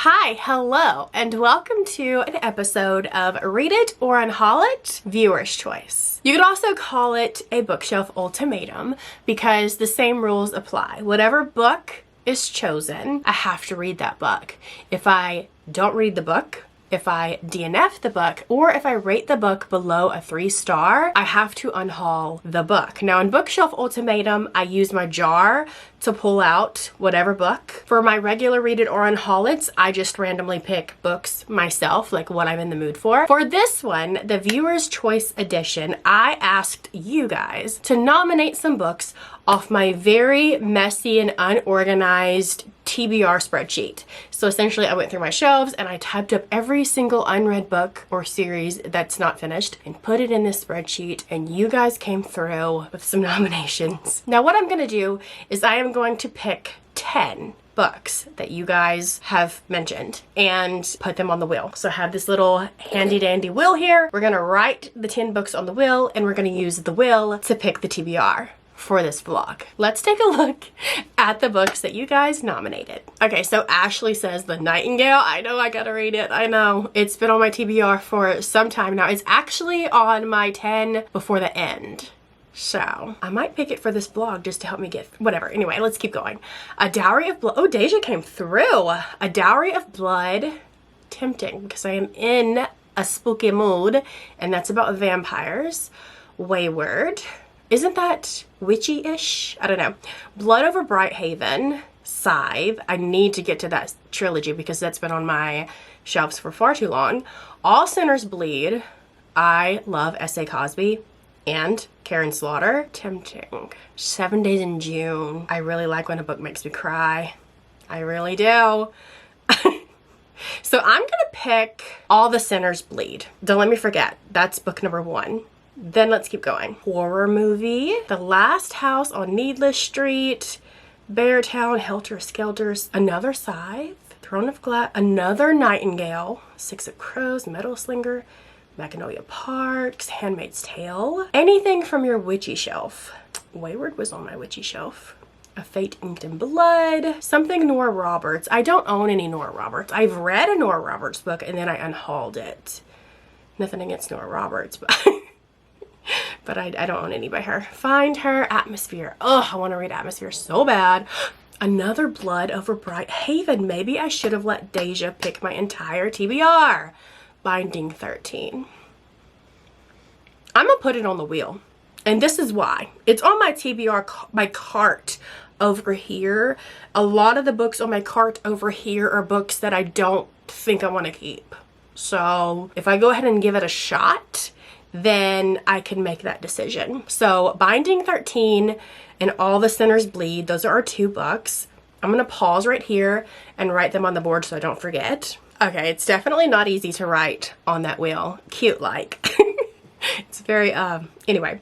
Hi, hello, and welcome to an episode of Read It or Unhaul It, Viewer's Choice. You could also call it a bookshelf ultimatum because the same rules apply. Whatever book is chosen, I have to read that book. If I don't read the book, if I DNF the book, or if I rate the book below a 3-star, I have to unhaul the book. Now in Bookshelf Ultimatum, I use my jar to pull out whatever book. For my regular Read It or Unhaul It, I just randomly pick books myself, like what I'm in the mood for. For this one, the Viewer's Choice Edition, I asked you guys to nominate some books off my very messy and unorganized TBR spreadsheet. So essentially I went through my shelves and I typed up every single unread book or series that's not finished and put it in this spreadsheet, and you guys came through with some nominations. Now what I'm gonna do is I am going to pick 10 books that you guys have mentioned and put them on the wheel. So I have this little handy dandy wheel here. We're gonna write the 10 books on the wheel and we're gonna use the wheel to pick the TBR for this vlog. Let's take a look at the books that you guys nominated. Okay, so Ashley says The Nightingale. I know I gotta read it. I know. It's been on my TBR for some time now. It's actually on my 10 before the end. So I might pick it for this vlog just to help me get whatever. Anyway, let's keep going. A Dowry of Blood. Oh, Deja came through. A Dowry of Blood. Tempting because I am in a spooky mood and that's about vampires. Wayward. Isn't that witchy-ish? I don't know. Blood Over Brighthaven, Scythe. I need to get to that trilogy because that's been on my shelves for far too long. All Sinners Bleed. I love S.A. Cosby and Karen Slaughter. Tempting. 7 Days in June. I really like when a book makes me cry. I really do. So I'm gonna pick All the Sinners Bleed. Don't let me forget. That's book number 1. Then let's keep going. Horror movie. The Last House on Needless Street. Beartown, Helter Skelter. Another Scythe. Throne of Glass. Another Nightingale. Six of Crows. Metal Slinger. Magnolia Parks. Handmaid's Tale. Anything from your witchy shelf. Wayward was on my witchy shelf. A Fate Inked in Blood. Something Nora Roberts. I don't own any Nora Roberts. I've read a Nora Roberts book and then I unhauled it. Nothing against Nora Roberts, but I don't own any by her. Find Her. Atmosphere. Oh, I want to read Atmosphere so bad. Another Blood Over Brighthaven. Maybe I should have let Deja pick my entire TBR. Binding 13. I'm gonna put it on the wheel, and this is why. It's on my TBR, my cart over here. A lot of the books on my cart over here are books that I don't think I want to keep. So if I go ahead and give it a shot, then I can make that decision. So Binding 13 and All the Sinners Bleed, those are our 2 books. I'm gonna pause right here and write them on the board so I don't forget. Okay, it's definitely not easy to write on that wheel. Cute like. It's very, anyway.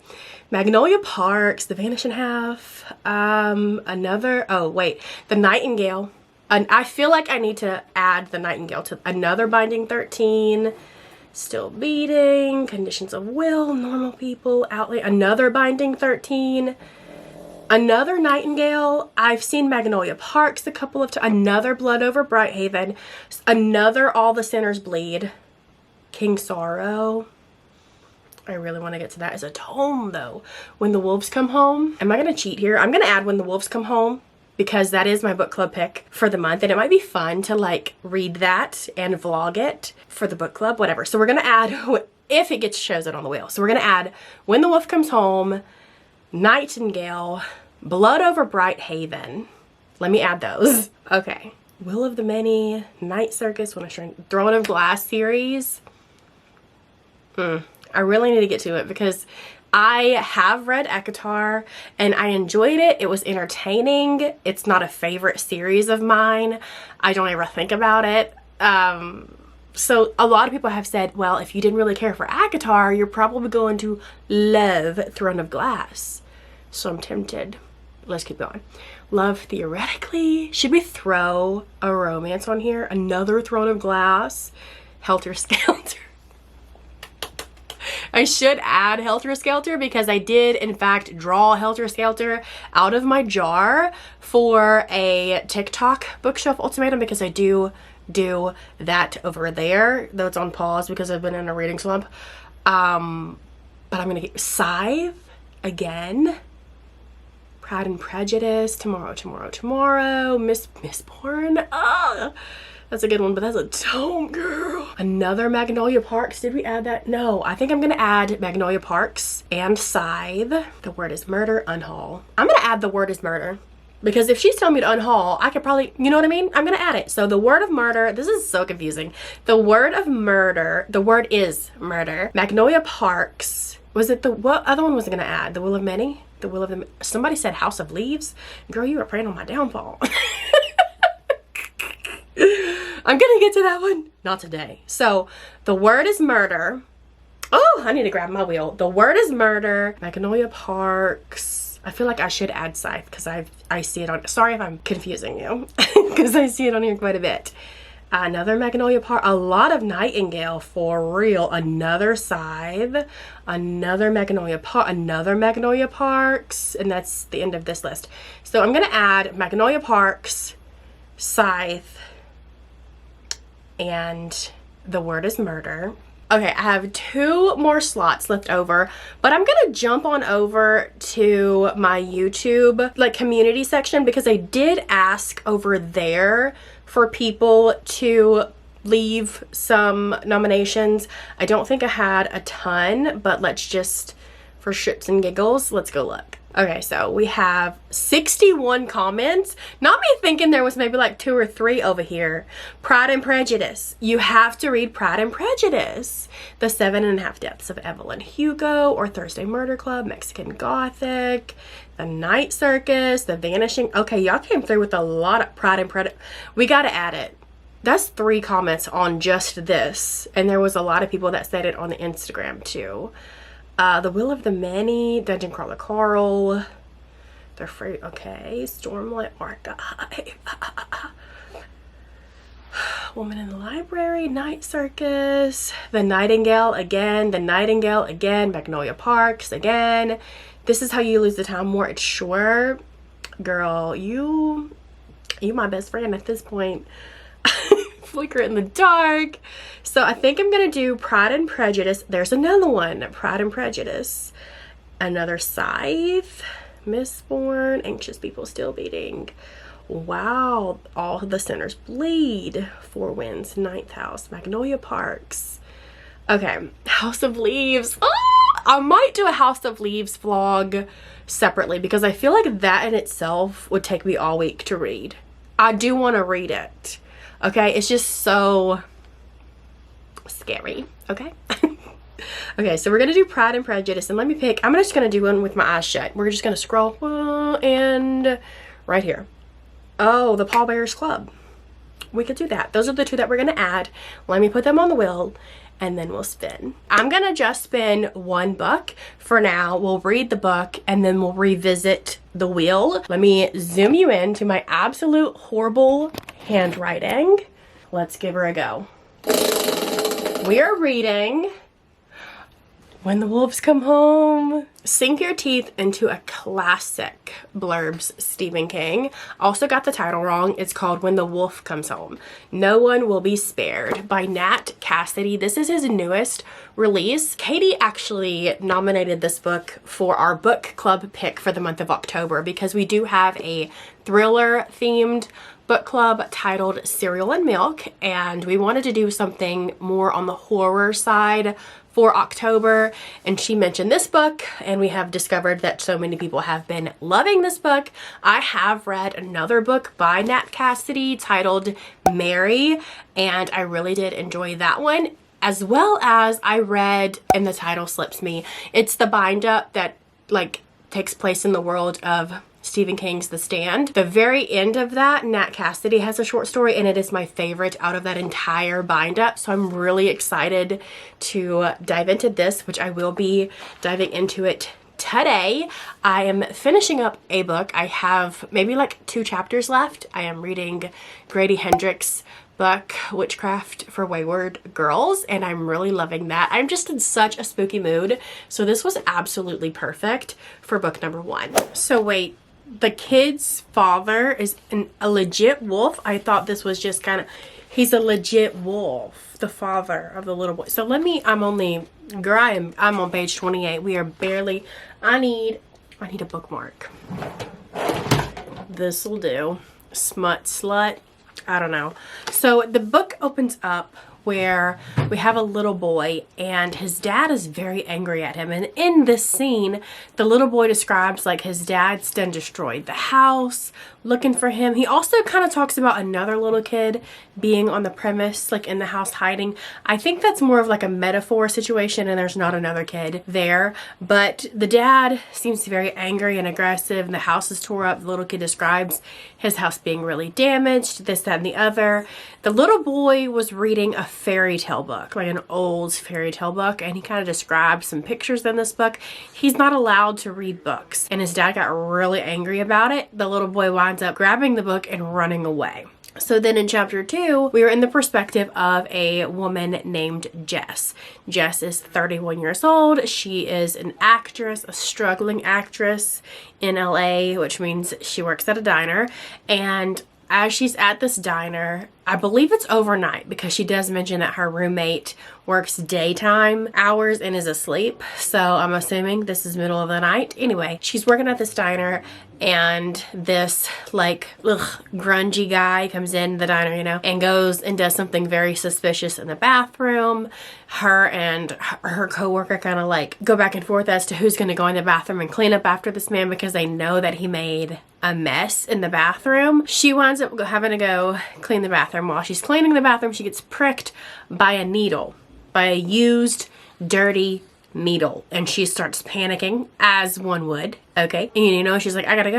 Magnolia Parks, The Vanishing Half, The Nightingale. And I feel like I need to add The Nightingale to another Binding 13. Still Beating, Conditions of Will, Normal People, Outlay, another Binding 13, another Nightingale. I've seen Magnolia Parks a couple of times, another Blood Over Brighthaven, another All the Sinners Bleed, King Sorrow. I really want to get to that as a tome though. When the Wolves Come Home. Am I going to cheat here? I'm going to add When the Wolves Come Home, because that is my book club pick for the month and it might be fun to like read that and vlog it for the book club, whatever. So we're gonna add, if it gets chosen on the wheel, so we're gonna add When the Wolf Comes Home, Nightingale, Blood Over Brighthaven. Let me add those. Okay. Will of the Many, Night Circus, Throne of Glass series. I really need to get to it because I have read ACOTAR and I enjoyed it. It was entertaining. It's not a favorite series of mine. I don't ever think about it. So a lot of people have said, well, if you didn't really care for ACOTAR, you're probably going to love Throne of Glass. So I'm tempted. Let's keep going. Love Theoretically. Should we throw a romance on here? Another Throne of Glass. Helter Skelter. I should add Helter Skelter because I did in fact draw Helter Skelter out of my jar for a TikTok bookshelf ultimatum because I do do that over there, though it's on pause because I've been in a reading slump. But I'm gonna get Scythe again. Pride and Prejudice, tomorrow, Mistborn. That's a good one, but that's a tome, girl. Another Magnolia Parks. Did we add that? No, I think I'm gonna add Magnolia Parks and Scythe. The Word is Murder, Unhaul. I'm gonna add The Word is Murder because if she's telling me to unhaul, I could probably, you know what I mean? I'm gonna add it. So The Word of Murder, this is so confusing. The Word of Murder, The Word is Murder. Magnolia Parks. Was it what other one was I gonna add? The Will of Many? The Will of the, somebody said House of Leaves. Girl, you were praying on my downfall. I'm gonna get to that one. Not today. So The Word is Murder. Oh, I need to grab my wheel. The Word is Murder. Magnolia Parks. I feel like I should add Scythe because I see it on, sorry if I'm confusing you because I see it on here quite a bit. Another Magnolia Park, a lot of Nightingale for real. Another Scythe, another Magnolia Park, another Magnolia Parks, and that's the end of this list. So I'm gonna add Magnolia Parks, Scythe, and The Word is Murder. Okay, I have 2 more slots left over, but I'm gonna jump on over to my YouTube like community section because I did ask over there for people to leave some nominations. I don't think I had a ton, but let's just, for shits and giggles, let's go look. Okay, so we have 61 comments. Not me thinking there was maybe like 2 or 3 over here. Pride and Prejudice. You have to read Pride and Prejudice. The 7.5 Deaths of Evelyn Hugo, or Thursday Murder Club, Mexican Gothic, The Night Circus, The Vanishing. Okay, y'all came through with a lot of Pride and Prejudice. We gotta add it. That's 3 comments on just this. And there was a lot of people that said it on the Instagram too. The Will of the Many, Dungeon Crawler Carl, They're Free, okay, Stormlight Archive, Woman in the Library, Night Circus, The Nightingale again, Magnolia Parks again, This Is How You Lose the Time More, It's Sure. Girl, you my best friend at this point. Flicker in the Dark. So I think I'm gonna do Pride and Prejudice. There's another one, Pride and Prejudice. Another Scythe, Mistborn, Anxious People Still Beating. Wow, All the Sinners Bleed, Four Winds, Ninth House, Magnolia Parks. Okay, House of Leaves. Oh, I might do a House of Leaves vlog separately because I feel like that in itself would take me all week to read. I do want to read it. Okay, it's just so scary, okay? Okay, so we're gonna do Pride and Prejudice, and let me pick, I'm just gonna do one with my eyes shut. We're just gonna scroll, and right here. Oh, the Pallbearers Club. We could do that. Those are the 2 that we're gonna add. Let me put them on the wheel, and then we'll spin. I'm gonna just spin 1 book for now. We'll read the book, and then we'll revisit the wheel. Let me zoom you in to my absolute horrible handwriting. Let's give her a go. We are reading When the Wolves Come Home. Sink your teeth into a classic blurbs Stephen King. Also got the title wrong. It's called When the Wolf Comes Home. No One Will Be Spared by Nat Cassidy. This is his newest release. Katie actually nominated this book for our book club pick for the month of October because we do have a thriller themed book club titled Cereal and Milk, and we wanted to do something more on the horror side for October, and she mentioned this book, and we have discovered that so many people have been loving this book. I have read another book by Nat Cassidy titled Mary, and I really did enjoy that one, as well as I read, and the title slips me, it's the bind up that like takes place in the world of Stephen King's The Stand. The very end of that, Nat Cassidy has a short story, and it is my favorite out of that entire bind up. So I'm really excited to dive into this, which I will be diving into it today. I am finishing up a book. I have maybe like 2 chapters left. I am reading Grady Hendrix' book, Witchcraft for Wayward Girls, and I'm really loving that. I'm just in such a spooky mood, so this was absolutely perfect for book number 1. So wait, the kid's father is a legit wolf? I thought this was just kind of, He's a legit wolf, the father of the little boy. So let me, I'm on page 28. We are barely, I need a bookmark. This'll do. Smut slut. I don't know. So the book opens up where we have a little boy and his dad is very angry at him. And in this scene, the little boy describes like his dad's done destroyed the house, looking for him. He also kind of talks about another little kid being on the premise, like in the house hiding. I think that's more of like a metaphor situation and there's not another kid there. But the dad seems very angry and aggressive and the house is tore up. The little kid describes his house being really damaged, this, that, and the other. The little boy was reading a fairy tale book, like an old fairy tale book, and he kind of describes some pictures in this book. He's not allowed to read books, and his dad got really angry about it. The little boy winds up grabbing the book and running away. So then in chapter 2, we are in the perspective of a woman named Jess. Jess is 31 years old. She is an actress, a struggling actress in LA, which means she works at a diner. And as she's at this diner, I believe it's overnight because she does mention that her roommate works daytime hours and is asleep. So I'm assuming this is middle of the night. Anyway, she's working at this diner and this like grungy guy comes in the diner, you know, and goes and does something very suspicious in the bathroom. Her and her coworker kind of like go back and forth as to who's going to go in the bathroom and clean up after this man because they know that he made a mess in the bathroom. She winds up having to go clean the bathroom. While she's cleaning the bathroom, she gets pricked by a needle, by a used, dirty needle, and she starts panicking, as one would. Okay, and you know, she's like, I gotta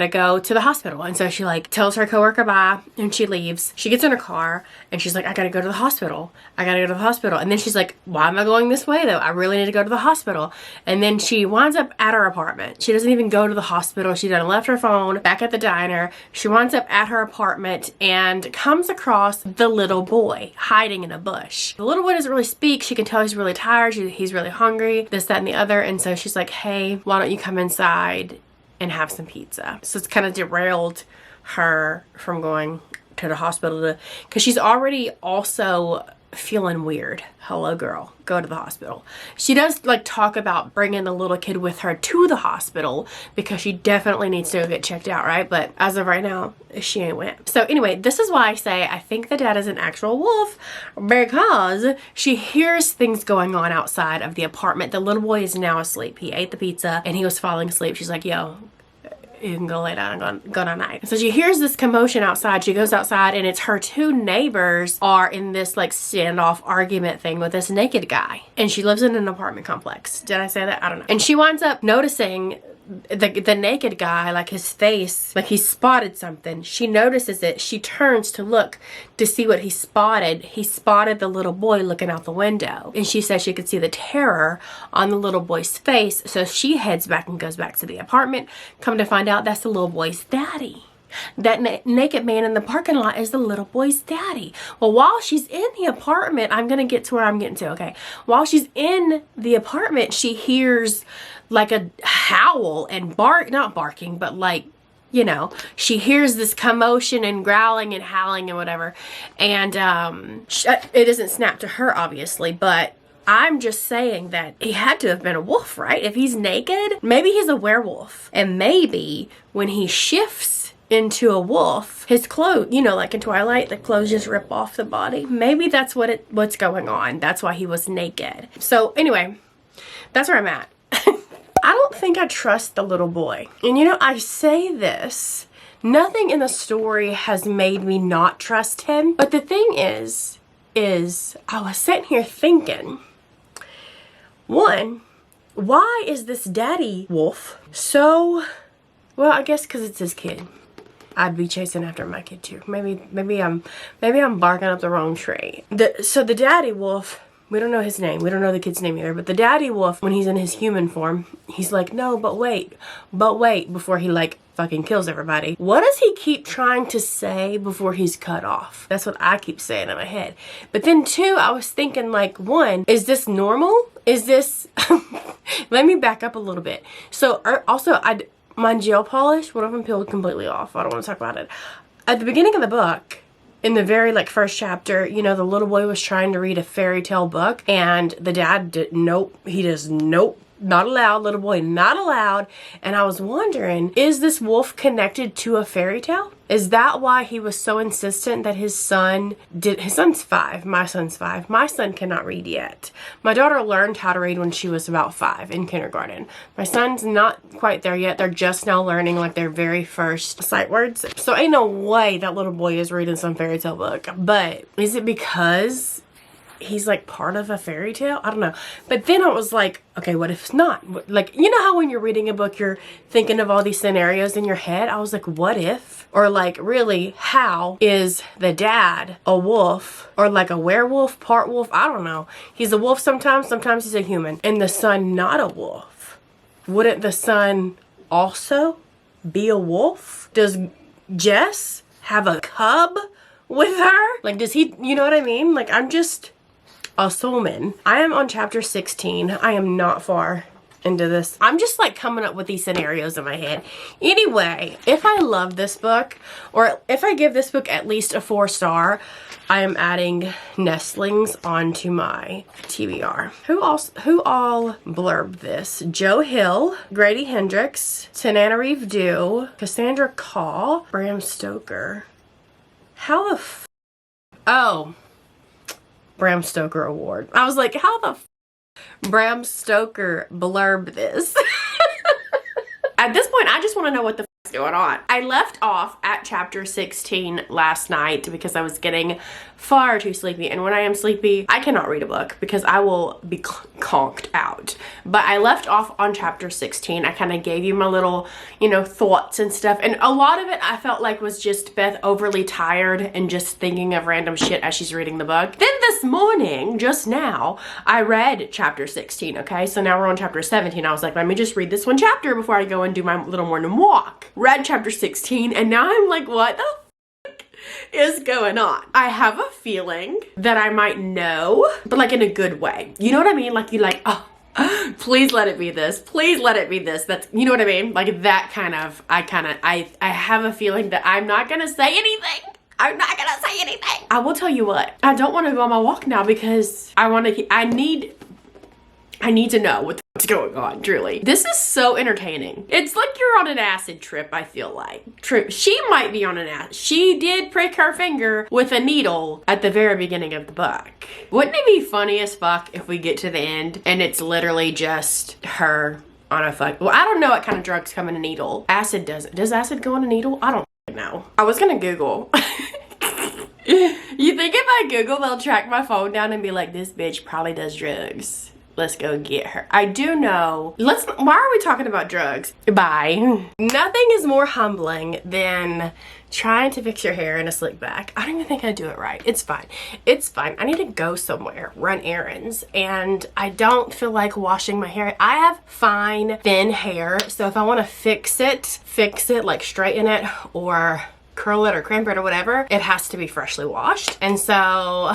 go to the hospital. And so she like tells her coworker bye and she leaves. She gets in her car and she's like, I gotta go to the hospital. And then she's like, why am I going this way though? I really need to go to the hospital. And then she winds up at her apartment. She doesn't even go to the hospital. She done left her phone back at the diner. She winds up at her apartment and comes across the little boy hiding in a bush. The little boy doesn't really speak. She can tell he's really tired. He's really hungry, this, that, and the other. And so she's like, hey, why don't you come inside and have some pizza? So it's kind of derailed her from going to the hospital because she's already also feeling weird. Hello girl, go to the hospital. She does like talk about bringing the little kid with her to the hospital because she definitely needs to go get checked out, right? But as of right now, she ain't went. So anyway, this is why I say I think the dad is an actual wolf, because she hears things going on outside of the apartment. The little boy is now asleep. He ate the pizza and he was falling asleep. She's like, yo, you can go lay down and go night. So she hears this commotion outside. She goes outside and it's her two neighbors are in this like standoff argument thing with this naked guy. And she lives in an apartment complex. Did I say that? I don't know. And she winds up noticing the naked guy, like his face, like he spotted something. She notices it. She turns to look to see what he spotted. He spotted the little boy looking out the window. And she says she could see the terror on the little boy's face. So she heads back and goes back to the apartment. Come to find out that's the little boy's daddy. That naked man in the parking lot is the little boy's daddy. Well, while she's in the apartment, I'm going to get to where I'm getting to, okay? While she's in the apartment, she hears like a howl and not barking, but like, you know, she hears this commotion and growling and howling and whatever. And it doesn't snap to her, obviously, but I'm just saying that he had to have been a wolf, right? If he's naked, maybe he's a werewolf. And maybe when he shifts into a wolf, his clothes, you know, like in Twilight, the clothes just rip off the body. Maybe that's what's going on. That's why he was naked. So anyway, that's where I'm at. I don't think I trust the little boy. And you know, I say this, nothing in the story has made me not trust him. But the thing is I was sitting here thinking, one, why is this daddy wolf so, well, I guess because it's his kid. I'd be chasing after my kid too. Maybe I'm barking up the wrong tree. So the daddy wolf, we don't know his name. We don't know the kid's name either. But the daddy wolf, when he's in his human form, he's like, no, but wait, before he like fucking kills everybody. What does he keep trying to say before he's cut off? That's what I keep saying in my head. But then two, I was thinking like, one, is this normal? Is this, let me back up a little bit. So also, my gel polish, one of them peeled completely off. I don't want to talk about it. At the beginning of the book, in the very like first chapter, you know, the little boy was trying to read a fairy tale book and the dad did, nope, he does, nope. Not allowed, little boy, not allowed. And I was wondering, is this wolf connected to a fairy tale? Is that why he was so insistent that his son did? His son's 5, my son's 5. My son cannot read yet. My daughter learned how to read when she was about 5 in kindergarten. My son's not quite there yet. They're just now learning like their very first sight words. So ain't no way that little boy is reading some fairy tale book. But is it because he's like part of a fairy tale? I don't know. But then I was like, okay, what if it's not? Like, you know how when you're reading a book, you're thinking of all these scenarios in your head? I was like, what if? Or like, really, how is the dad a wolf? Or like a werewolf, part wolf? I don't know. He's a wolf sometimes he's a human. And the son not a wolf. Wouldn't the son also be a wolf? Does Jess have a cub with her? Like, does he, you know what I mean? Like, I'm just assuming. I am on chapter 16. I am not far into this. I'm just like coming up with these scenarios in my head. Anyway, if I love this book, or if I give this book at least a 4-star, I am adding nestlings onto my TBR. Who all blurbed this? Joe Hill, Grady Hendricks, Tananarive Dew, Cassandra Call, Bram Stoker. How the oh, Bram Stoker Award. I was like, how the Bram Stoker blurbed this? At this point, I just want to know what the is going on. I left off at chapter 16 last night because I was getting far too sleepy. And when I am sleepy, I cannot read a book because I will be conked out. But I left off on chapter 16. I kind of gave you my little, you know, thoughts and stuff. And a lot of it I felt like was just Beth overly tired and just thinking of random shit as she's reading the book. Then this morning, just now, I read chapter 16, okay? So now we're on chapter 17. I was like, let me just read this one chapter before I go and do my little morning walk. Read chapter 16 and now I'm like, what the fuck is going on? I have a feeling that I might know, but like in a good way. You know what I mean? Like you like, oh, please let it be this. Please let it be this. That's, you know what I mean? Like that kind of, I have a feeling that I'm not gonna say anything. I'm not gonna say anything. I will tell you what, I don't want to go on my walk now because I need to know what's going on, truly. This is so entertaining. It's like you're on an acid trip, I feel like. She might be on an acid. She did prick her finger with a needle at the very beginning of the book. Wouldn't it be funny as fuck if we get to the end and it's literally just her on a fuck? Well, I don't know what kind of drugs come in a needle. Acid doesn't. Does acid go in a needle? I don't know. I was gonna Google. You think if I Google, they'll track my phone down and be like, this bitch probably does drugs. Let's go get her. I do know. Why are we talking about drugs? Bye. Nothing is more humbling than trying to fix your hair in a slick back. I don't even think I do it right. It's fine. It's fine. I need to go somewhere, run errands, and I don't feel like washing my hair. I have fine, thin hair, so if I want to fix it, like straighten it or curl it or crimp it or whatever, it has to be freshly washed. And so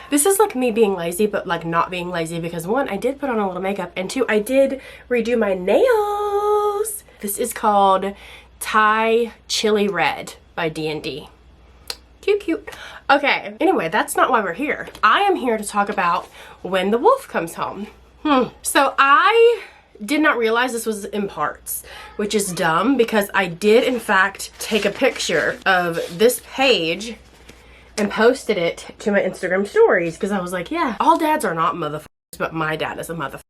this is like me being lazy, but like not being lazy because 1, I did put on a little makeup, and 2, I did redo my nails. This is called Thai Chili Red by D&D. Cute. Okay, anyway, that's not why we're here. I am here to talk about When the Wolf Comes Home. So I did not realize this was in parts, which is dumb because I did in fact take a picture of this page and posted it to my Instagram stories because I was like, yeah, all dads are not motherfuckers, but my dad is a motherfucker.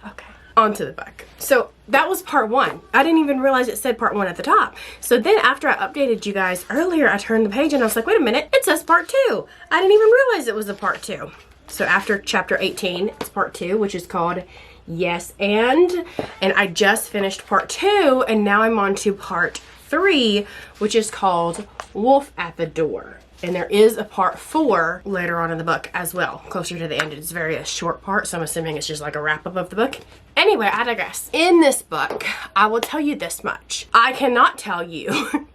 Okay, on to the book. So that was part 1. I didn't even realize it said part 1 at the top. So then after I updated you guys earlier, I turned the page and I was like, wait a minute, it says part 2. I didn't even realize it was a part 2. So after chapter 18, it's part 2, which is called Yes and I just finished part 2 and now I'm on to part 3, which is called Wolf at the Door. And there is a part 4 later on in the book as well, closer to the end. It's a short part, so I'm assuming it's just like a wrap-up of the book. Anyway, I digress. In this book, I will tell you this much. I cannot tell you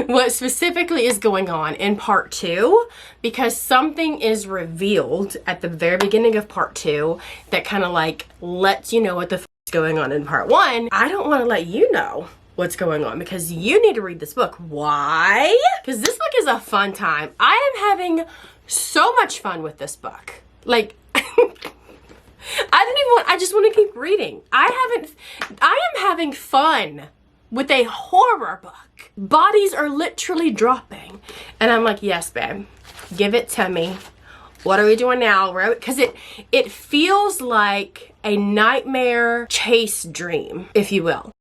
what specifically is going on in part 2 because something is revealed at the very beginning of part 2 that kind of like lets you know what the f is going on in part 1. I don't want to let you know what's going on because you need to read this book. Why? Because this book is a fun time. I am having so much fun with this book. Like, I just want to keep reading. I am having fun with a horror book. Bodies are literally dropping. And I'm like, yes, babe, give it to me. What are we doing now? Because it feels like a nightmare chase dream, if you will.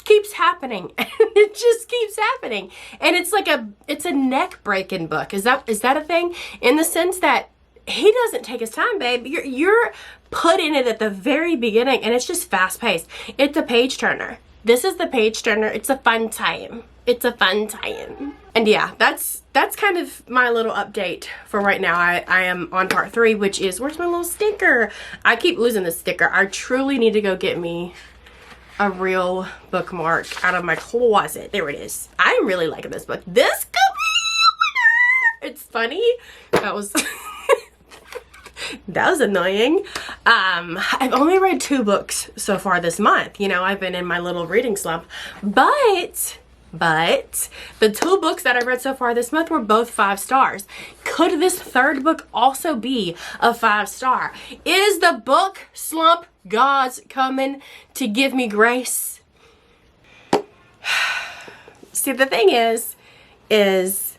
Keeps happening. It just keeps happening. And it's like it's a neck breaking book. Is that a thing? In the sense that he doesn't take his time, babe. You're put in it at the very beginning and it's just fast paced. It's a page turner. This is the page turner. It's a fun time. It's a fun time. And yeah, that's kind of my little update for right now. I am on part 3, which is, where's my little sticker? I keep losing the sticker. I truly need to go get me a real bookmark out of my closet. There it is. I'm really liking this book. This could be a winner. It's funny. That was that was annoying. I've only read 2 books so far this month. You know, I've been in my little reading slump, but the 2 books that I read so far this month were both 5 stars. Could this 3rd book also be a 5-star? Is the book slump gods coming to give me grace? See, the thing is it's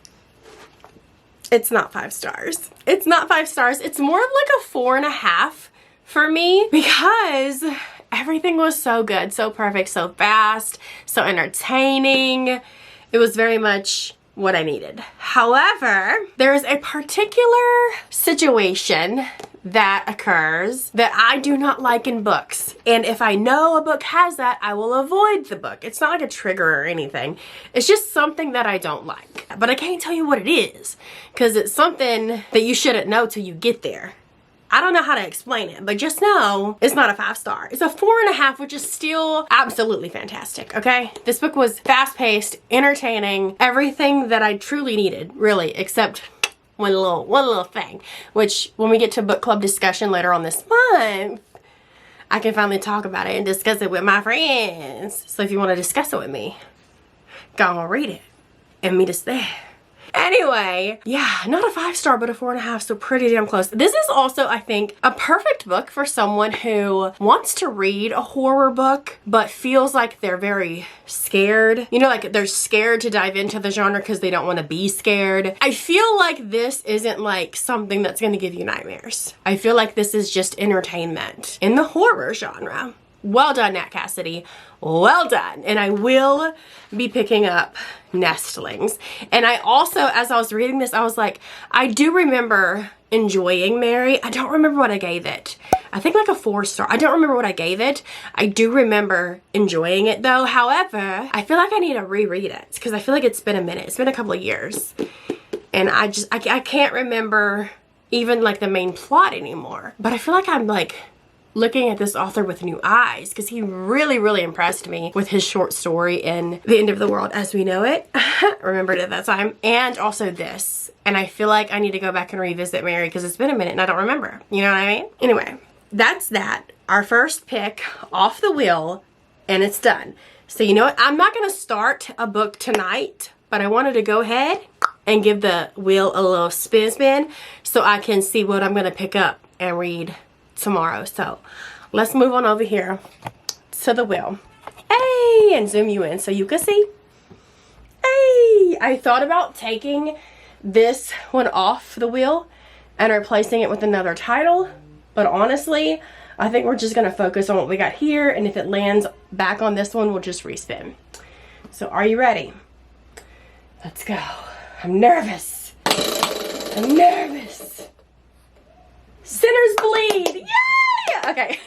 not 5 stars. It's not 5 stars. It's more of like a 4.5 for me because everything was so good, so perfect, so fast, so entertaining. It was very much what I needed. However, there's a particular situation that occurs that I do not like in books. And if I know a book has that, I will avoid the book. It's not like a trigger or anything. It's just something that I don't like. But I can't tell you what it is because it's something that you shouldn't know till you get there. I don't know how to explain it, but just know it's not a 5-star. It's a 4.5, which is still absolutely fantastic, okay? This book was fast-paced, entertaining, everything that I truly needed, really, except one little thing, which when we get to book club discussion later on this month, I can finally talk about it and discuss it with my friends. So if you want to discuss it with me, go and read it and meet us there. Anyway, yeah, not a 5-star, but a 4.5, so pretty damn close. This is also, I think, a perfect book for someone who wants to read a horror book, but feels like they're very scared. You know, like they're scared to dive into the genre because they don't want to be scared. I feel like this isn't like something that's going to give you nightmares. I feel like this is just entertainment in the horror genre. Well done, Nat Cassidy. Well done. And I will be picking up Nestlings. And I also, as I was reading this, I was like, I do remember enjoying Mary. I don't remember what I gave it. I think like a 4-star. I don't remember what I gave it. I do remember enjoying it though. However, I feel like I need to reread it because I feel like it's been a minute. It's been a couple of years. And I can't remember even like the main plot anymore. But I feel like I'm like looking at this author with new eyes because he really impressed me with his short story in The End of the World as We Know It. Remembered at that time. And also this. And I feel like I need to go back and revisit Mary because it's been a minute and I don't remember. You know what I mean? Anyway, that's that. Our first pick off the wheel and it's done. So you know what? I'm not going to start a book tonight, but I wanted to go ahead and give the wheel a little spin so I can see what I'm going to pick up and read tomorrow. So let's move on over here to the wheel. Hey, and zoom you in so you can see. Hey, I thought about taking this one off the wheel and replacing it with another title, but honestly, I think we're just gonna focus on what we got here, and if it lands back on this one, we'll just respin. So are you ready? Let's go. I'm nervous. I'm nervous. Sinners bleed! Yay! Okay.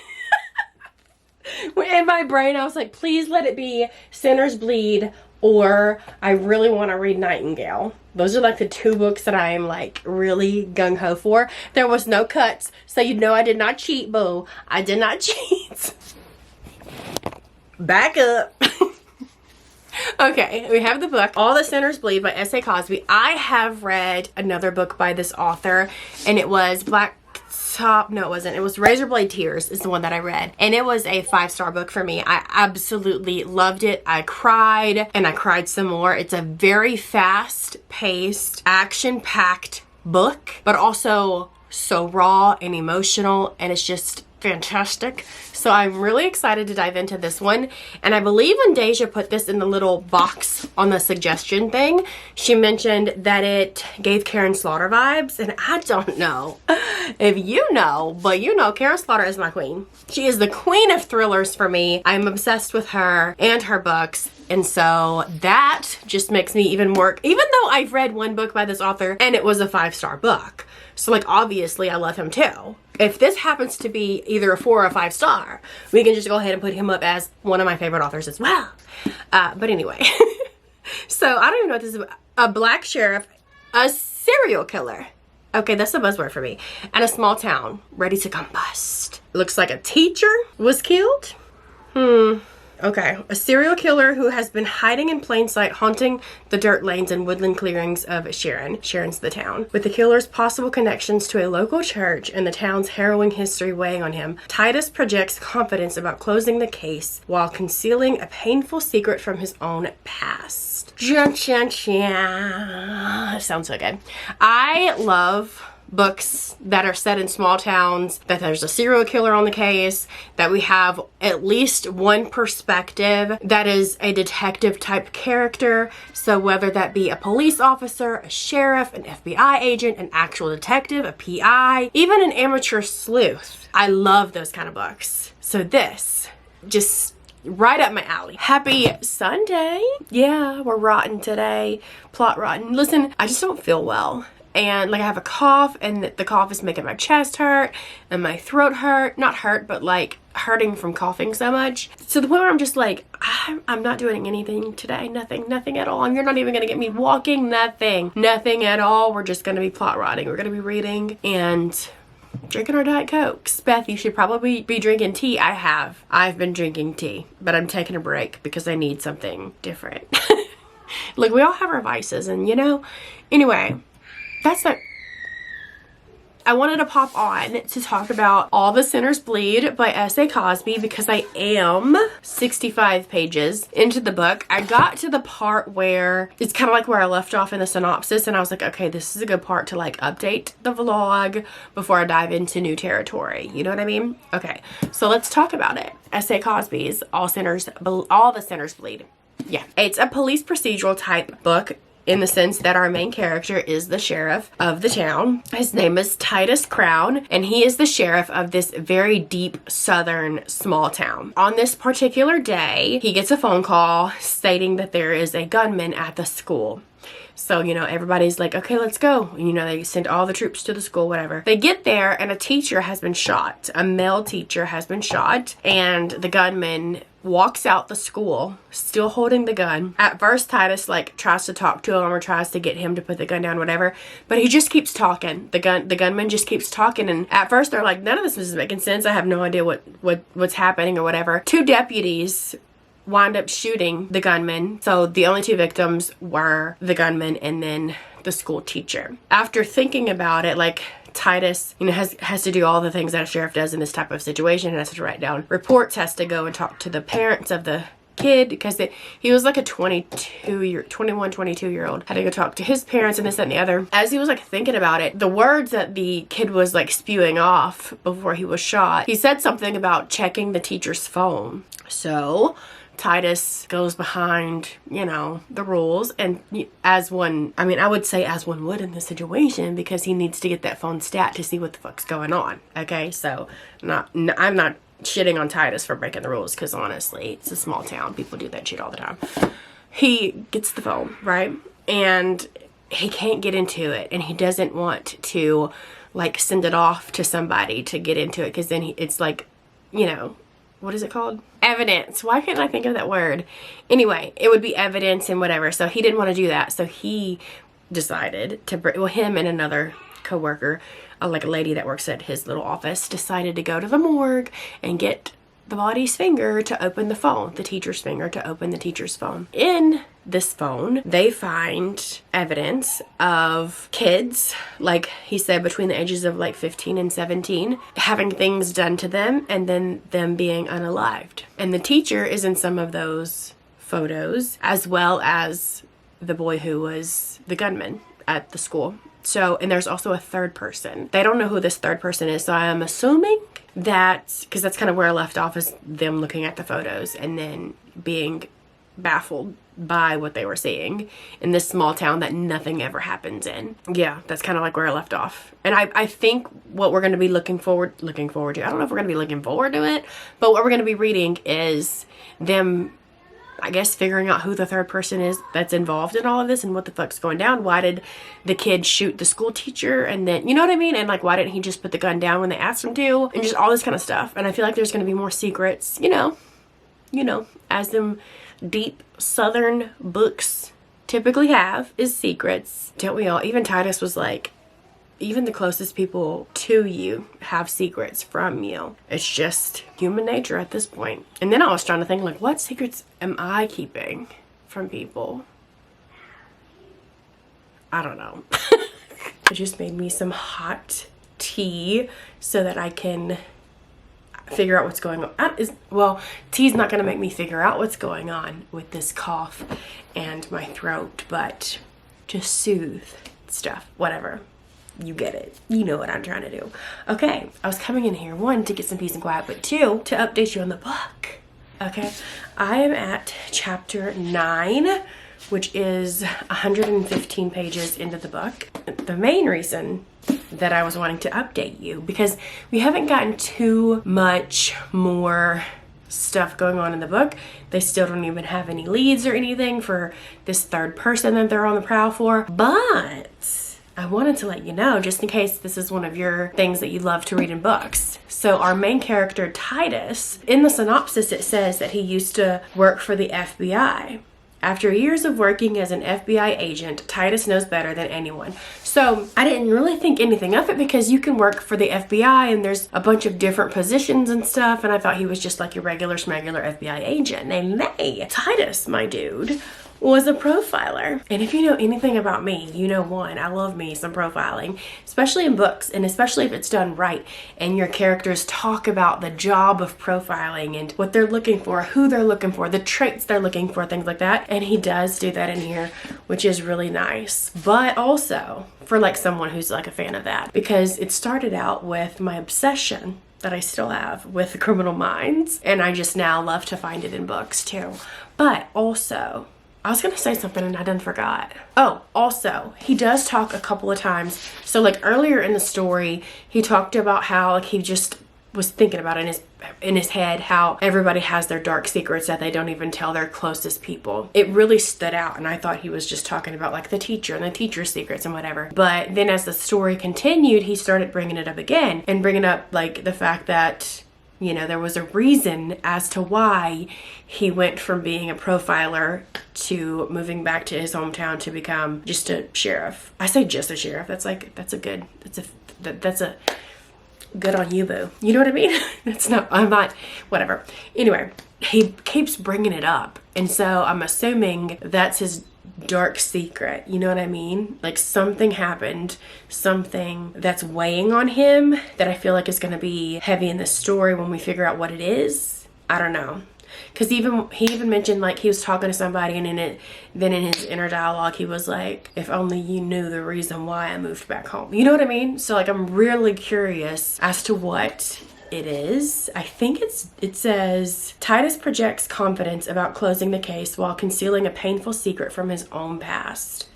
In my brain, I was like, please let it be Sinners Bleed, or I really want to read Nightingale. Those are like the 2 books that I am like really gung-ho for. There was no cuts, so you know I did not cheat, boo. I did not cheat. Back up. Okay, we have the book, All the Sinners Bleed by S.A. Cosby. I have read another book by this author, and it was Black No, it wasn't. It was Razorblade Tears is the one that I read. And it was a 5-star book for me. I absolutely loved it. I cried and I cried some more. It's a very fast-paced, action-packed book, but also so raw and emotional, and it's just fantastic. So I'm really excited to dive into this one. And I believe when Deja put this in the little box on the suggestion thing, she mentioned that it gave Karen Slaughter vibes. And I don't know if you know, but you know, Karen Slaughter is my queen. She is the queen of thrillers for me. I'm obsessed with her and her books. And so that just makes me even more, even though I've read one book by this author and it was a 5-star book. So like, obviously I love him too. If this happens to be either a 4 or a 5-star, we can just go ahead and put him up as one of my favorite authors as well. But anyway, so I don't even know what this is about. A black sheriff, a serial killer. Okay, that's a buzzword for me. And a small town ready to combust. Looks like a teacher was killed. Okay, a serial killer who has been hiding in plain sight, haunting the dirt lanes and woodland clearings of Sharon. Sharon's the town. With the killer's possible connections to a local church and the town's harrowing history weighing on him, Titus projects confidence about closing the case while concealing a painful secret from his own past. Sounds so good. I love books that are set in small towns, that there's a serial killer on the case, that we have at least one perspective that is a detective type character. So whether that be a police officer, a sheriff, an FBI agent, an actual detective, a PI, even an amateur sleuth. I love those kind of books. So this just right up my alley. Happy Sunday. Yeah, we're rotten today. Plot rotten. Listen, I just don't feel well. And like I have a cough and the cough is making my chest hurt and my throat hurt. Not hurt, but like hurting from coughing so much. To the point where I'm just like, I'm not doing anything today. Nothing at all. You're not even gonna get me walking. Nothing at all. We're just gonna be plot rotting. We're gonna be reading and drinking our Diet Cokes. Beth, you should probably be drinking tea. I've been drinking tea, but I'm taking a break because I need something different. Look, we all have our vices and you know, anyway. I wanted to pop on to talk about All the Sinners Bleed by S.A. Cosby because I am 65 pages into the book. I got to the part where it's kind of like where I left off in the synopsis and I was like, okay, this is a good part to like update the vlog before I dive into new territory. You know what I mean? Okay, so let's talk about it. S.A. Cosby's All the Sinners Bleed. Yeah, it's a police procedural type book, in the sense that our main character is the sheriff of the town. His name is Titus Crown, and he is the sheriff of this very deep southern small town. On this particular day, he gets a phone call stating that there is a gunman at the school. So, you know, everybody's like, okay, let's go. You know, they send all the troops to the school, whatever. They get there and a teacher has been shot. A male teacher has been shot, and the gunman walks out the school still holding the gun. At first, Titus like tries to talk to him or tries to get him to put the gun down, whatever, but he just keeps talking. The gunman just keeps talking, and at first they're like, none of this is making sense. I have no idea what's happening or whatever. 2 deputies wind up shooting the gunman. So the only 2 victims were the gunman and then the school teacher. After thinking about it, like Titus, you know, has to do all the things that a sheriff does in this type of situation. Has to write down reports, has to go and talk to the parents of the kid because he was like a 21, 22 year old. Had to go talk to his parents and this, that, and the other. As he was like thinking about it, the words that the kid was like spewing off before he was shot, he said something about checking the teacher's phone. So Titus goes behind, you know, the rules, and as one, I mean, I would say as one would in this situation, because he needs to get that phone stat to see what the fuck's going on. Okay, so I'm not shitting on Titus for breaking the rules, because honestly, it's a small town. People do that shit all the time. He gets the phone, right? And he can't get into it, and he doesn't want to like send it off to somebody to get into it, because then it's like, you know, what is it called? Evidence. Why can't I think of that word? Anyway, it would be evidence and whatever. So he didn't want to do that. So he decided to bring, well, him and another coworker, like a lady that works at his little office, decided to go to the morgue and get the body's finger to open the phone, the teacher's finger to open the teacher's phone. In this phone, they find evidence of kids, like he said, between the ages of like 15 and 17, having things done to them and then them being unalived. And the teacher is in some of those photos, as well as the boy who was the gunman at the school. So, and there's also a third person. They don't know who this third person is, so I am assuming that, because that's kind of where I left off, is them looking at the photos and then being baffled by what they were seeing in this small town that nothing ever happens in. Yeah, that's kind of like where I left off. And I think what we're going to be looking forward to, I don't know if we're going to be looking forward to it, but what we're going to be reading is them, I guess, figuring out who the third person is that's involved in all of this and what the fuck's going down. Why did the kid shoot the school teacher? And then, you know what I mean? And like, why didn't he just put the gun down when they asked him to? And just all this kind of stuff. And I feel like there's going to be more secrets, you know, as them deep Southern books typically have, is secrets. Don't we all? Even Titus was like, even the closest people to you have secrets from you. It's just human nature at this point. And then I was trying to think, like, what secrets am I keeping from people? I don't know. I just made me some hot tea so that I can figure out what's going on. Well, tea's not going to make me figure out what's going on with this cough and my throat, but just soothe stuff, whatever. You get it. You know what I'm trying to do. Okay, I was coming in here, one, to get some peace and quiet, but two, to update you on the book. Okay, I am at chapter 9, which is 115 pages into the book. The main reason that I was wanting to update you, because we haven't gotten too much more stuff going on in the book. They still don't even have any leads or anything for this third person that they're on the prowl for, but I wanted to let you know, just in case this is one of your things that you love to read in books. So our main character, Titus, in the synopsis it says that he used to work for the FBI. After years of working as an FBI agent, Titus knows better than anyone. So I didn't really think anything of it, because you can work for the FBI and there's a bunch of different positions and stuff, and I thought he was just like your regular smegular FBI agent. And nay, Titus, my dude, was a profiler. And if you know anything about me, you know, one, I love me some profiling, especially in books, and especially if it's done right and your characters talk about the job of profiling and what they're looking for, who they're looking for, the traits they're looking for, things like that. And he does do that in here, which is really nice. But also for like someone who's like a fan of that, because it started out with my obsession that I still have with Criminal Minds, and I just now love to find it in books too. But also, I was gonna say something and I done forgot. Oh, also, he does talk a couple of times. So like earlier in the story, he talked about how like he just was thinking about it in his head, how everybody has their dark secrets that they don't even tell their closest people. It really stood out, and I thought he was just talking about like the teacher and the teacher's secrets and whatever. But then as the story continued, he started bringing it up again, and bringing up like the fact that, you know, there was a reason as to why he went from being a profiler to moving back to his hometown to become just a sheriff. I say just a sheriff. That's a good on you, boo. You know what I mean? I'm not, whatever. Anyway, he keeps bringing it up. And so I'm assuming that's his dark secret. You know what I mean? Like something happened, something that's weighing on him that I feel like is going to be heavy in the story when we figure out what it is. I don't know. Because he even mentioned like he was talking to somebody, and then in his inner dialogue he was like, if only you knew the reason why I moved back home. You know what I mean? So like I'm really curious as to what it is. I think it says Titus projects confidence about closing the case while concealing a painful secret from his own past.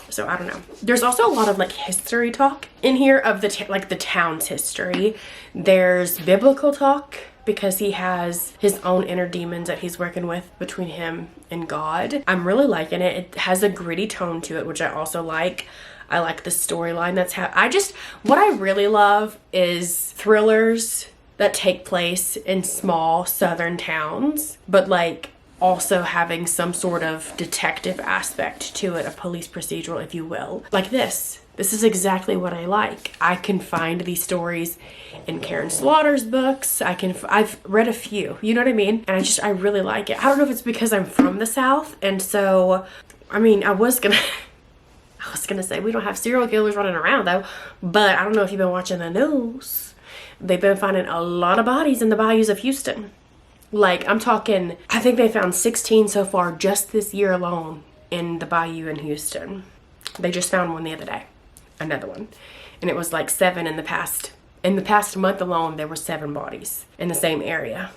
So I don't know. There's also a lot of like history talk in here of the town's history. There's biblical talk, because he has his own inner demons that he's working with between him and God. I'm really liking it. It has a gritty tone to it, which I also like. I like the storyline what I really love is thrillers that take place in small southern towns, but like also having some sort of detective aspect to it, a police procedural, if you will. Like this This is exactly what I like. I can find these stories in Karen Slaughter's books. I've read a few, you know what I mean? And I really like it. I don't know if it's because I'm from the South, and so, I mean, I was gonna say we don't have serial killers running around though, but I don't know if you've been watching the news. They've been finding a lot of bodies in the bayous of Houston. Like, I'm talking, I think they found 16 so far just this year alone in the bayou in Houston. They just found one the other day, another one. And it was like 7 in the past month alone. There were 7 bodies in the same area.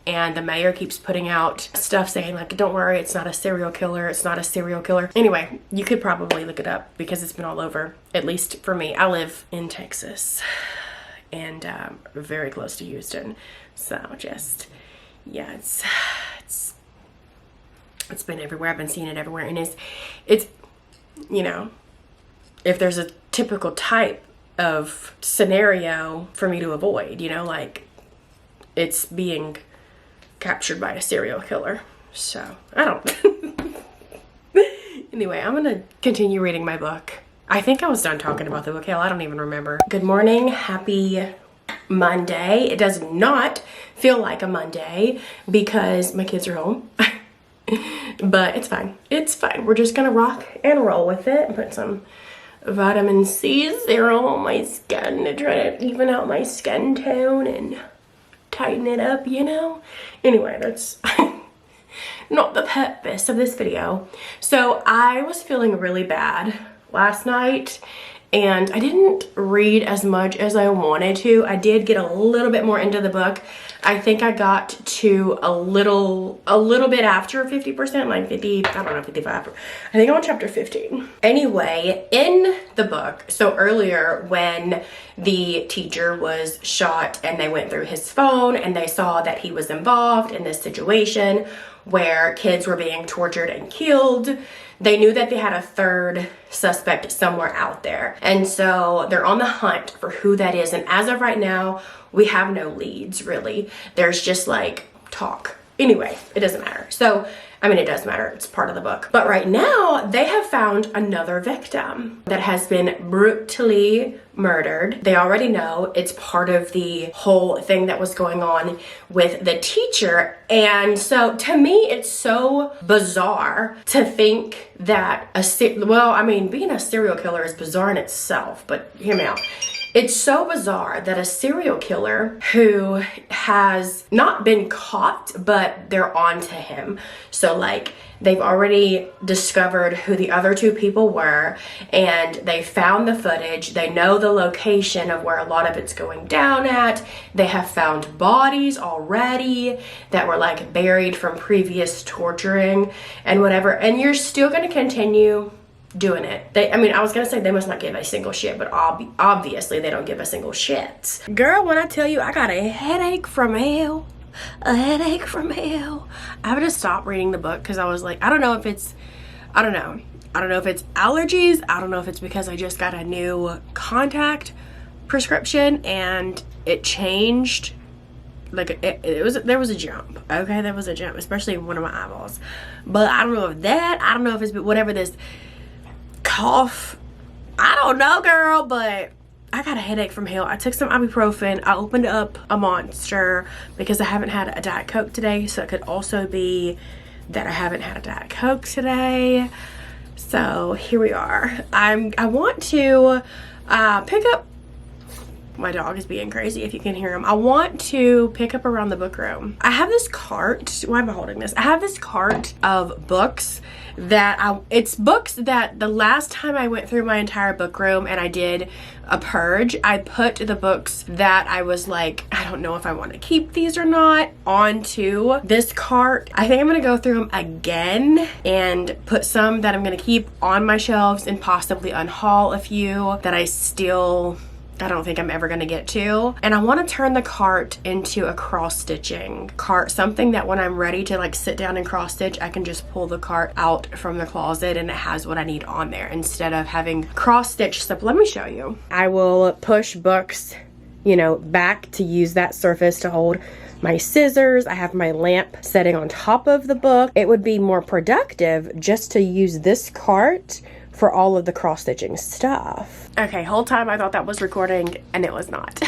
And the mayor keeps putting out stuff saying like, don't worry, it's not a serial killer. It's not a serial killer. Anyway, you could probably look it up because it's been all over, at least for me. I live in Texas and very close to Houston. So just, yeah, it's been everywhere. I've been seeing it everywhere. And it's, you know, if there's a typical type of scenario for me to avoid, you know, like it's being captured by a serial killer. So I don't anyway, I'm gonna continue reading my book. I think I was done talking about the book. Hell, I don't even remember. Good morning, happy Monday. It does not feel like a Monday because my kids are home. But it's fine. It's fine. We're just gonna rock and roll with it. Put some vitamin C serum on my skin to try to even out my skin tone and tighten it up, you know? Anyway, that's not the purpose of this video. So I was feeling really bad last night and I didn't read as much as I wanted to. I did get a little bit more into the book. I think I got to a little bit after 50%, like 50, I don't know, 55. I think I'm on chapter 15. Anyway, in the book, so earlier when the teacher was shot and they went through his phone and they saw that he was involved in this situation where kids were being tortured and killed, they knew that they had a third suspect somewhere out there. And so they're on the hunt for who that is. And as of right now, we have no leads, really. There's just like talk. Anyway, it doesn't matter. So, I mean, it does matter. It's part of the book. But right now, they have found another victim that has been brutally murdered. They already know it's part of the whole thing that was going on with the teacher. And so to me, it's so bizarre to think that being a serial killer is bizarre in itself, but hear me out. It's so bizarre that a serial killer who has not been caught, but they're on to him. So like they've already discovered who the other 2 people were and they found the footage. They know the location of where a lot of it's going down at. They have found bodies already that were like buried from previous torturing and whatever. And you're still going to continue doing it. I was gonna say they must not give a single shit, but obviously they don't give a single shit. Girl, when I tell you I got a headache from hell, I have to stop reading the book because I was like, I don't know if it's allergies. I don't know if it's because I just got a new contact prescription and it changed. Like there was a jump. Okay, there was a jump, especially in one of my eyeballs. But I don't know if it's whatever this cough, I don't know, girl, but I got a headache from hell. I took some ibuprofen. I opened up a Monster because I haven't had a Diet Coke today, so it could also be that I haven't had a Diet Coke today. So here we are. I want to pick up, my dog is being crazy if you can hear him. I want to pick up around the book room. I have this cart. Why am I holding this? I have this cart of books it's books that the last time I went through my entire book room and I did a purge, I put the books that I was like, I don't know if I want to keep these or not, onto this cart. I think I'm going to go through them again and put some that I'm going to keep on my shelves and possibly unhaul a few that I don't think I'm ever going to get to. And I want to turn the cart into a cross-stitching cart, something that when I'm ready to like sit down and cross-stitch, I can just pull the cart out from the closet and it has what I need on there instead of having cross-stitch stuff. Let me show you. I will push books, back to use that surface to hold my scissors. I have my lamp setting on top of the book. It would be more productive just to use this cart for all of the cross-stitching stuff. Okay, whole time I thought that was recording and it was not.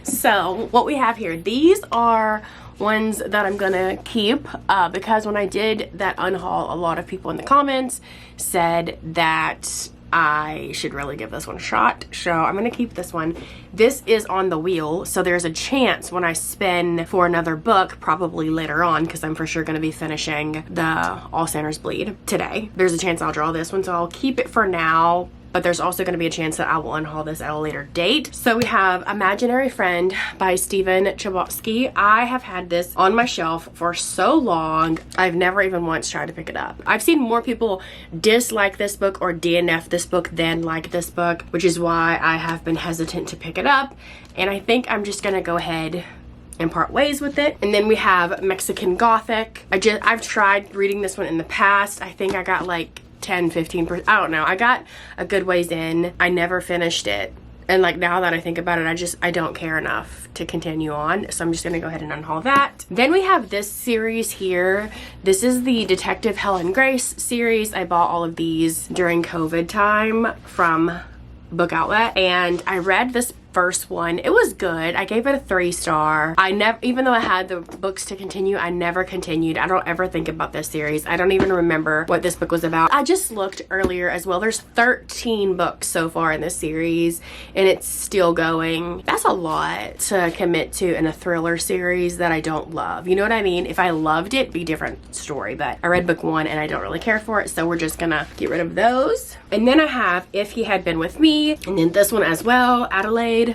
So what we have here, these are ones that I'm gonna keep because when I did that unhaul, a lot of people in the comments said that I should really give this one a shot. So I'm gonna keep this one. This is on the wheel, so there's a chance when I spin for another book, probably later on, because I'm for sure gonna be finishing the All Sinners Bleed today. There's a chance I'll draw this one, so I'll keep it for now. But there's also going to be a chance that I will unhaul this at a later date. So we have Imaginary Friend by Stephen Chbosky. I have had this on my shelf for so long. I've never even once tried to pick it up. I've seen more people dislike this book or DNF this book than like this book, which is why I have been hesitant to pick it up. And I think I'm just going to go ahead and part ways with it. And then we have Mexican Gothic. I've tried reading this one in the past. I think I got like 10-15%, I don't know. I got a good ways in. I never finished it. And like now that I think about it, I don't care enough to continue on. So I'm just gonna go ahead and unhaul that. Then we have this series here. This is the Detective Helen Grace series. I bought all of these during COVID time from Book Outlet, and I read this first one. It was good. I gave it a 3-star. Even though I had the books to continue, I never continued. I don't ever think about this series. I don't even remember what this book was about. I just looked earlier as well. There's 13 books so far in this series and it's still going. That's a lot to commit to in a thriller series that I don't love. You know what I mean? If I loved it, it'd be a different story, but I read book 1 and I don't really care for it, so we're just gonna get rid of those. And then I have If He Had Been With Me, and then this one as well, Adelaide.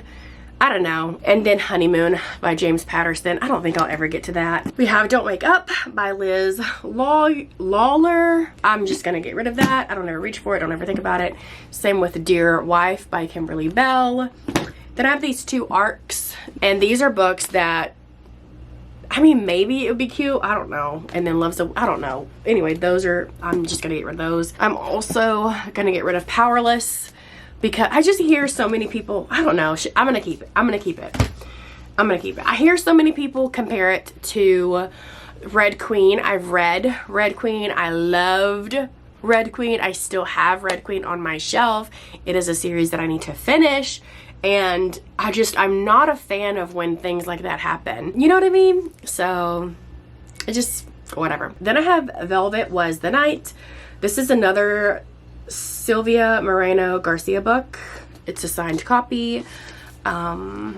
I don't know. And then Honeymoon by James Patterson. I don't think I'll ever get to that. We have Don't Wake Up by Liz Lawler. I'm just gonna get rid of that. I don't ever reach for it. Don't ever think about it. Same with Dear Wife by Kimberly Bell. Then I have these 2 arcs, and these are books that, I mean, maybe it would be cute. I don't know. And then I don't know. Anyway, I'm just gonna get rid of those. I'm also gonna get rid of Powerless, because I just hear so many people, I don't know, I'm gonna keep it. I'm gonna keep it. I'm gonna keep it. I hear so many people compare it to Red Queen. I've read Red Queen. I loved Red Queen. I still have Red Queen on my shelf. It is a series that I need to finish. And I'm not a fan of when things like that happen. You know what I mean? So, whatever. Then I have Velvet Was the Night. This is another Sylvia Moreno Garcia book. It's a signed copy. I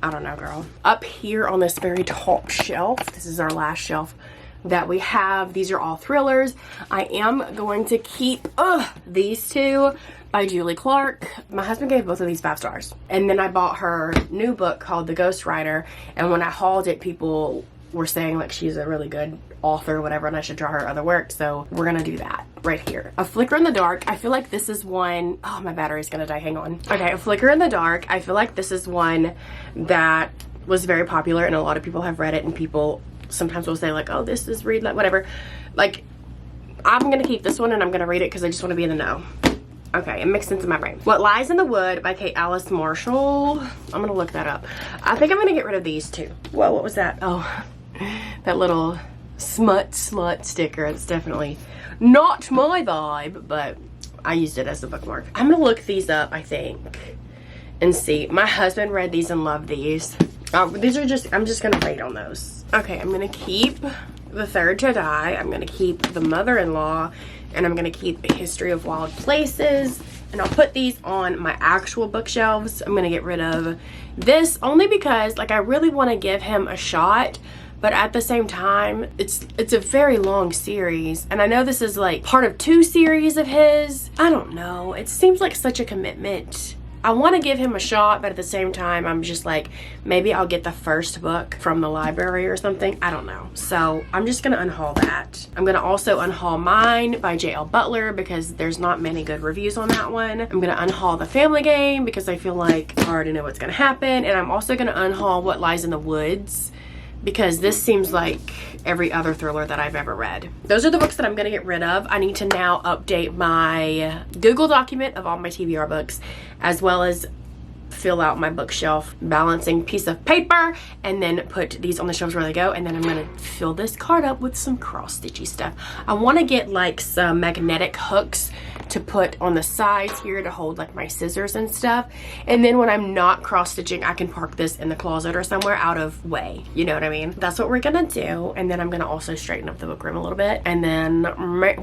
don't know, girl. Up here on this very top shelf, this is our last shelf that we have. These are all thrillers. I am going to keep these 2 by Julie Clark. My husband gave both of these 5 stars. And then I bought her new book called The Ghost Writer, and when I hauled it, people were saying like she's a really good author or whatever, and I should draw her other work, so we're gonna do that right here. A Flicker in the Dark. I feel like this is one, oh, my battery's gonna die, hang on. Okay, A Flicker in the Dark. I feel like this is one that was very popular and a lot of people have read it, and people sometimes will say like, oh, this is whatever. Like, I'm gonna keep this one and I'm gonna read it because I just want to be in the know. Okay, it makes sense in my brain. What Lies in the Wood by Kate Alice Marshall. I'm gonna look that up. I think I'm gonna get rid of these 2. Whoa, what was that? Oh, that little smut sticker. It's definitely not my vibe, but I used it as a bookmark. I'm gonna look these up, I think, and see. My husband read these and loved these. These are I'm just gonna wait on those. Okay, I'm gonna keep The Third Jedi. I'm gonna keep The Mother-in-Law, and I'm gonna keep A History of Wild Places, and I'll put these on my actual bookshelves. I'm gonna get rid of this only because like I really want to give him a shot, but at the same time it's a very long series, and I know this is like part of 2 series of his. I don't know, it seems like such a commitment. I want to give him a shot, but at the same time, I'm just like, maybe I'll get the first book from the library or something. I don't know. So I'm just going to unhaul that. I'm going to also unhaul Mine by J.L. Butler because there's not many good reviews on that one. I'm going to unhaul The Family Game because I feel like I already know what's going to happen. And I'm also going to unhaul What Lies in the Woods because this seems like every other thriller that I've ever read. Those are the books that I'm going to get rid of. I need to now update my Google document of all my TBR books, as well as fill out my bookshelf balancing piece of paper and then put these on the shelves where they go, and then I'm gonna fill this card up with some cross stitchy stuff. I want to get like some magnetic hooks to put on the sides here to hold like my scissors and stuff, and then when I'm not cross stitching I can park this in the closet or somewhere out of way, you know what I mean? That's what we're gonna do. And then I'm gonna also straighten up the book room a little bit, and then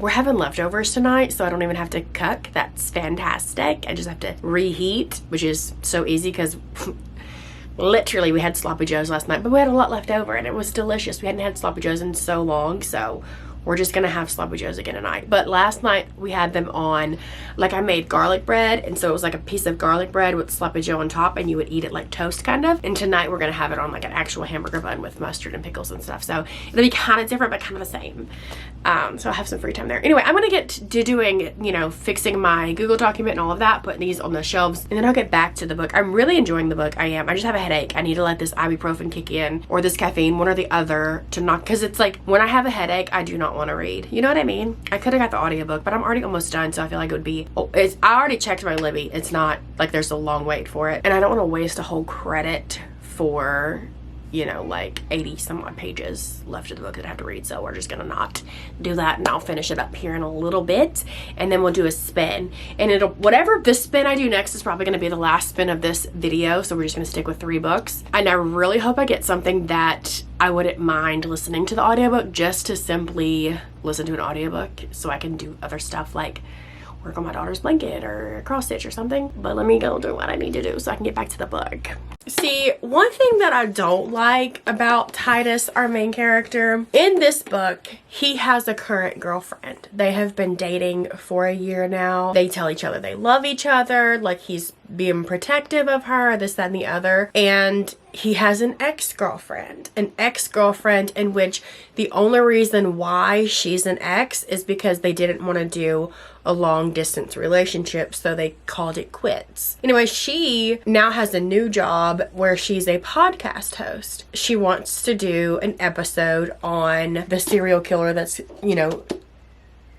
we're having leftovers tonight, so I don't even have to cook. That's fantastic. I just have to reheat, which is so easy because literally we had sloppy joes last night, but we had a lot left over and it was delicious. We hadn't had sloppy joes in so long, so we're just gonna have sloppy joes again tonight. But last night we had them on, like I made garlic bread, and so it was like a piece of garlic bread with sloppy joe on top, and you would eat it like toast kind of. And tonight we're gonna have it on like an actual hamburger bun with mustard and pickles and stuff. So it'll be kind of different but kind of the same. So I'll have some free time there. Anyway, I'm gonna get to doing, you know, fixing my Google document and all of that, putting these on the shelves, and then I'll get back to the book. I'm really enjoying the book. I am. I just have a headache. I need to let this ibuprofen kick in, or this caffeine, one or the other, to not, because it's like when I have a headache I do not want to read. You know what I mean? I could have got the audiobook, but I'm already almost done, so I feel like it would be, I already checked my Libby. It's not like there's a long wait for it, and I don't want to waste a whole credit for, you know, like 80 some odd pages left of the book that I have to read. So we're just gonna not do that, and I'll finish it up here in a little bit, and then we'll do a spin, and it'll, whatever the spin I do next is probably gonna be the last spin of this video. So we're just gonna stick with 3 books, and I really hope I get something that I wouldn't mind listening to the audiobook, just to simply listen to an audiobook so I can do other stuff like work on my daughter's blanket or cross stitch or something. But let me go do what I need to do so I can get back to the book. See, one thing that I don't like about Titus, our main character, in this book, he has a current girlfriend. They have been dating for a year now. They tell each other they love each other, like he's being protective of her, this, that, and the other. And he has an ex-girlfriend in which the only reason why she's an ex is because they didn't want to do a long distance relationship, so they called it quits. Anyway, she now has a new job where she's a podcast host. She wants to do an episode on the serial killer that's, you know,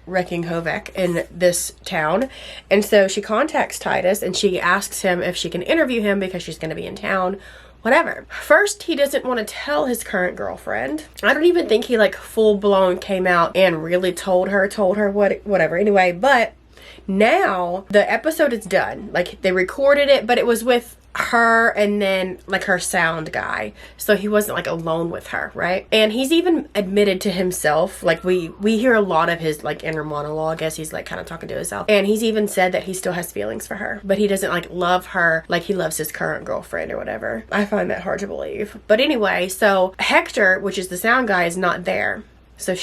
wrecking havoc in this town. And so she contacts Titus and she asks him if she can interview him because she's going to be in town. Whatever. First, he doesn't want to tell his current girlfriend. I don't even think he like full blown came out and really told her whatever. Anyway, but now the episode is done. Like they recorded it, but it was with her and then like her sound guy, so he wasn't like alone with her, right? And he's even admitted to himself, like we hear a lot of his like inner monologue as he's like kind of talking to himself, and he's even said that he still has feelings for her, but he doesn't like love her like he loves his current girlfriend or whatever. I find that hard to believe. But anyway, so Hector, which is the sound guy, is not there. So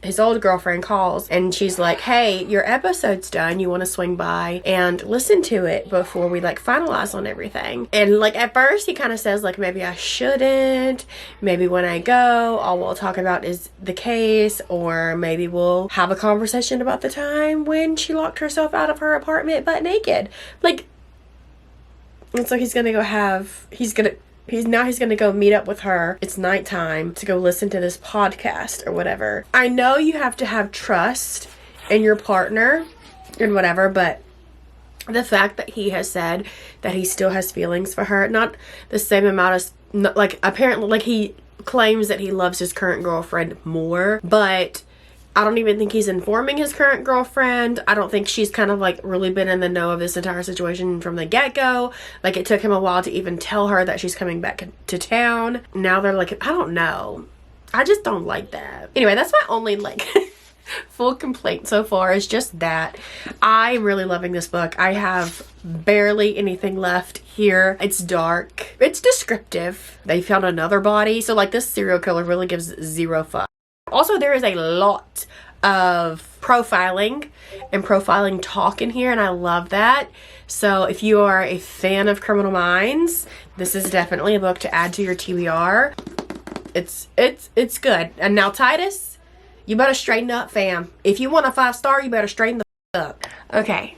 his old girlfriend calls and she's like, hey, your episode's done. You want to swing by and listen to it before we like finalize on everything? And like at first he kind of says like, maybe I shouldn't. Maybe when I go, all we'll talk about is the case, or maybe we'll have a conversation about the time when she locked herself out of her apartment butt naked. Like, it's like he's gonna go meet up with her. It's nighttime to go listen to this podcast or whatever. I know you have to have trust in your partner and whatever, but the fact that he has said that he still has feelings for her, not the same amount as, like apparently, like he claims that he loves his current girlfriend more, but I don't even think he's informing his current girlfriend. I don't think she's kind of like really been in the know of this entire situation from the get-go. Like it took him a while to even tell her that she's coming back to town. Now they're like, I don't know. I just don't like that. Anyway, that's my only like full complaint so far, is just that. I'm really loving this book. I have barely anything left here. It's dark. It's descriptive. They found another body. So like this serial killer really gives zero fuck. Also, there is a lot of profiling and profiling talk in here, and I love that. So if you are a fan of Criminal Minds, this is definitely a book to add to your TBR. It's good. And now Titus, you better straighten up, fam. If you want a 5-star, you better straighten the up. Okay.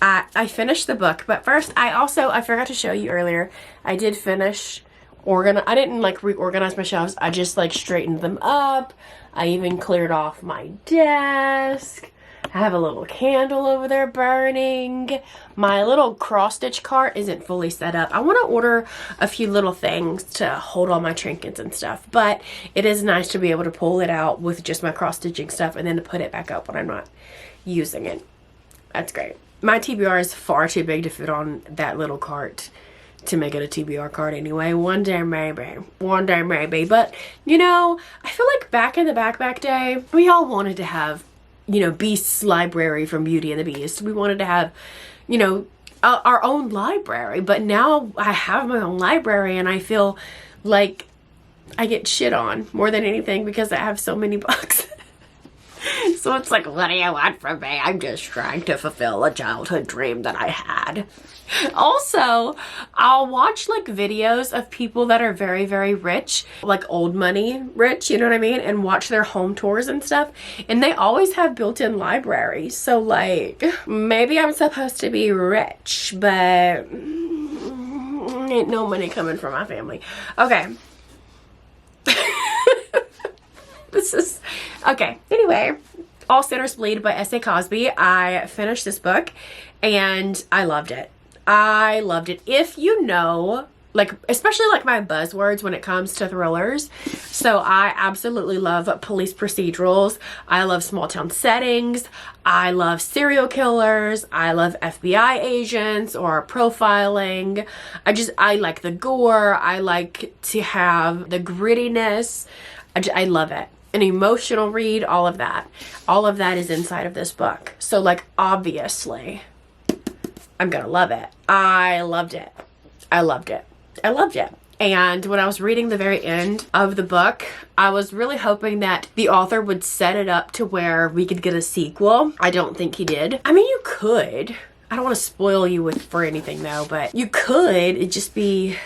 I finished the book, but first I forgot to show you earlier. I did finish I didn't like reorganize my shelves. I just like straightened them up. I even cleared off my desk. I have a little candle over there burning. My little cross-stitch cart isn't fully set up. I want to order a few little things to hold all my trinkets and stuff, but it is nice to be able to pull it out with just my cross-stitching stuff and then to put it back up when I'm not using it. That's great. My TBR is far too big to fit on that little cart to make it a TBR cart anyway. One day maybe. One day maybe. But, you know, I feel like back in the back day, we all wanted to have, you know, Beast's library from Beauty and the Beast. We wanted to have, you know, our own library. But now I have my own library and I feel like I get shit on more than anything because I have so many books. So it's like, what do you want from me? I'm just trying to fulfill a childhood dream that I had. Also, I'll watch like videos of people that are very, very rich, like old money rich, you know what I mean? And watch their home tours and stuff. And they always have built-in libraries. So like, maybe I'm supposed to be rich, but ain't no money coming from my family. Okay. This is, okay, anyway, All Sinners Bleed by S.A. Cosby. I finished this book and I loved it. I loved it. If you know, like, especially like my buzzwords when it comes to thrillers. So I absolutely love police procedurals. I love small town settings. I love serial killers. I love FBI agents or profiling. I like the gore. I like to have the grittiness. I love it. An emotional read, all of that. All of that is inside of this book. So like, obviously, I'm gonna love it. I loved it. I loved it. I loved it. And when I was reading the very end of the book, I was really hoping that the author would set it up to where we could get a sequel. I don't think he did. I mean, you could. I don't want to spoil you for anything though, but you could. It'd just be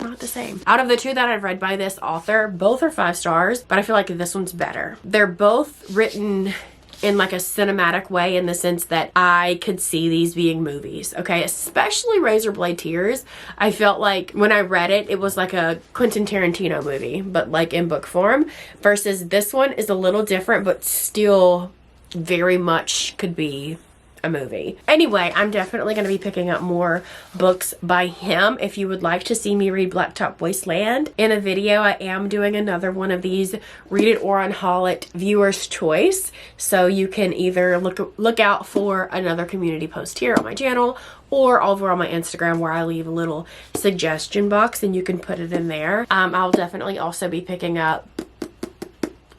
not the same. Out of the two that I've read by this author, both are 5 stars, but I feel like this one's better. They're both written in like a cinematic way in the sense that I could see these being movies, okay? Especially Razorblade Tears. I felt like when I read it, it was like a Quentin Tarantino movie, but like in book form, versus this one is a little different, but still very much could be a movie. Anyway, I'm definitely going to be picking up more books by him. If you would like to see me read Blacktop Wasteland in a video, I am doing another one of these Read It or Unhaul It viewer's choice. So you can either look out for another community post here on my channel or over on my Instagram where I leave a little suggestion box and you can put it in there. I'll definitely also be picking up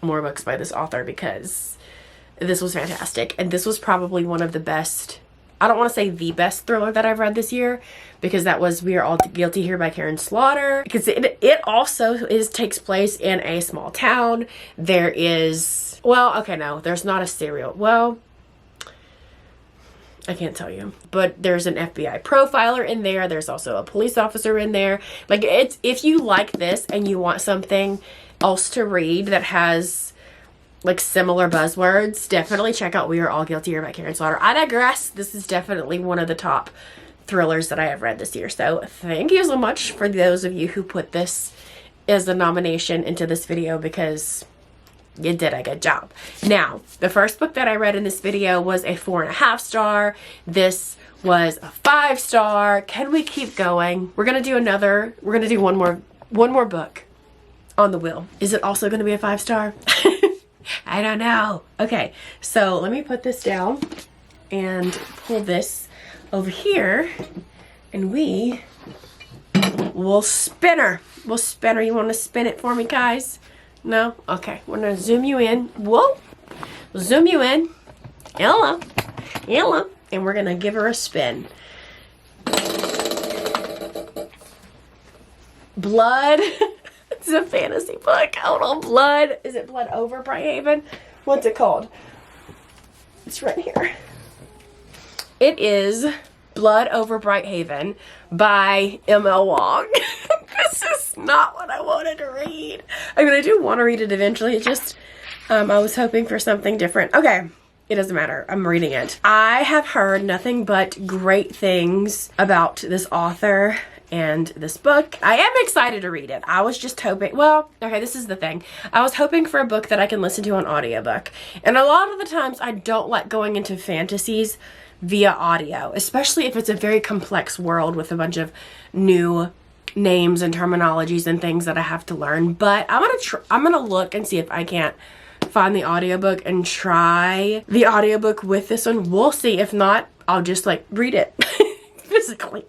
more books by this author because this was fantastic. And this was probably one of the best, I don't want to say the best thriller that I've read this year, because that was We Are All Guilty Here by Karen Slaughter. Because it also takes place in a small town. There is, well, okay, no, there's not a serial. Well, I can't tell you. But there's an FBI profiler in there. There's also a police officer in there. Like, it's, if you like this and you want something else to read that has like similar buzzwords, definitely check out We Are All Guilty Here by Karen Slaughter. I digress. This is definitely one of the top thrillers that I have read this year. So thank you so much for those of you who put this as a nomination into this video, because you did a good job. One the first book that I read in this video was a 4.5 star. This was a 5 star. Can we keep going? We're gonna do one more book on the wheel. Is it also gonna be a 5 star? I don't know. Okay, so let me put this down and pull this over here and we will spin her. We'll spin her. You want to spin it for me, guys? No? Okay, we're going to zoom you in. Whoa! Zoom you in. Hello. Hello. And we're going to give her a spin. Blood. It's a fantasy book. Hold on. Blood. Is it Blood Over Brighthaven? What's it called? It's right here. It is Blood Over Brighthaven by M.L. Wang. This is not what I wanted to read. I mean, I do want to read it eventually. It just, I was hoping for something different. Okay. It doesn't matter. I'm reading it. I have heard nothing but great things about this author, And this book, I am excited to read it. I was just hoping, well, okay, this is the thing. I was hoping for a book that I can listen to on audiobook. And a lot of the times I don't like going into fantasies via audio, especially if it's a very complex world with a bunch of new names and terminologies and things that I have to learn. But I'm gonna look and see if I can't find the audiobook and try the audiobook with this one. We'll see. If not, I'll just like read it physically.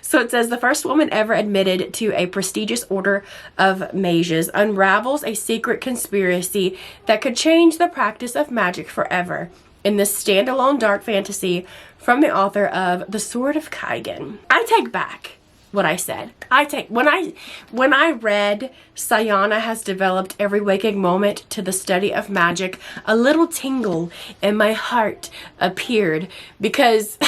So it says, the first woman ever admitted to a prestigious order of mages unravels a secret conspiracy that could change the practice of magic forever. In this standalone dark fantasy from the author of The Sword of Kaigan. I take back what I said. When I read Sayana has developed every waking moment to the study of magic, a little tingle in my heart appeared because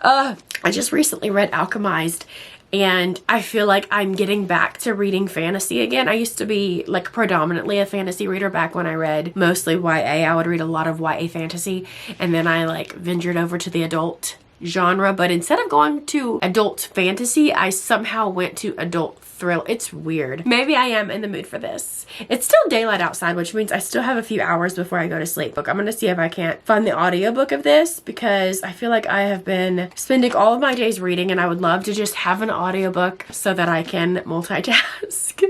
I just recently read Alchemized, and I feel like I'm getting back to reading fantasy again. I used to be like predominantly a fantasy reader back when I read mostly YA. I would read a lot of YA fantasy, and then I like ventured over to the adult genre. But instead of going to adult fantasy, I somehow went to adult thrill. It's weird. Maybe I am in the mood for this. It's still daylight outside, which means I still have a few hours before I go to sleep. I'm gonna see if I can't find the audiobook of this, because I feel like I have been spending all of my days reading, and I would love to just have an audiobook so that I can multitask.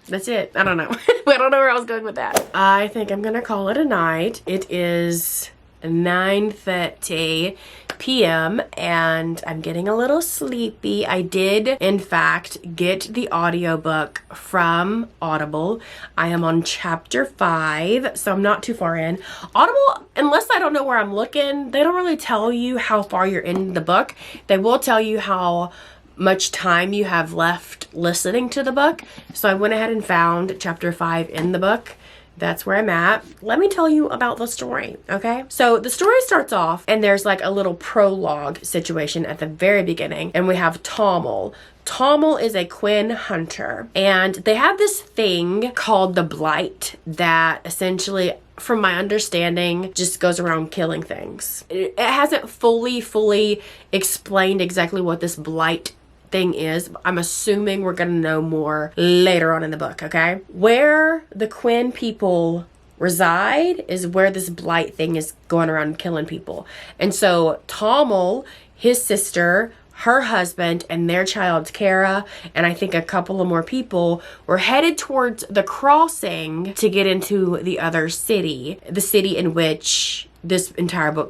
That's it. I don't know. I don't know where I was going with that. I think I'm gonna call it a night. It is 9:30 p.m. and I'm getting a little sleepy. I did, in fact, get the audiobook from Audible. I am on chapter 5, so I'm not too far in. Audible, unless I don't know where I'm looking, they don't really tell you how far you're in the book. They will tell you how much time you have left listening to the book. So I went ahead and found chapter 5 in the book. That's where I'm at. Let me tell you about the story, okay? So the story starts off, and there's like a little prologue situation at the very beginning, and we have Tommel. Tommel is a Quinn hunter, and they have this thing called the Blight that essentially, from my understanding, just goes around killing things. It hasn't fully explained exactly what this Blight thing is. I'm assuming we're gonna know more later on in the book, okay? Where the Quinn people reside is where this Blight thing is going around killing people. And so Tommel, his sister, her husband, and their child Kara, and I think a couple of more people, were headed towards the crossing to get into the other city, the city in which this entire the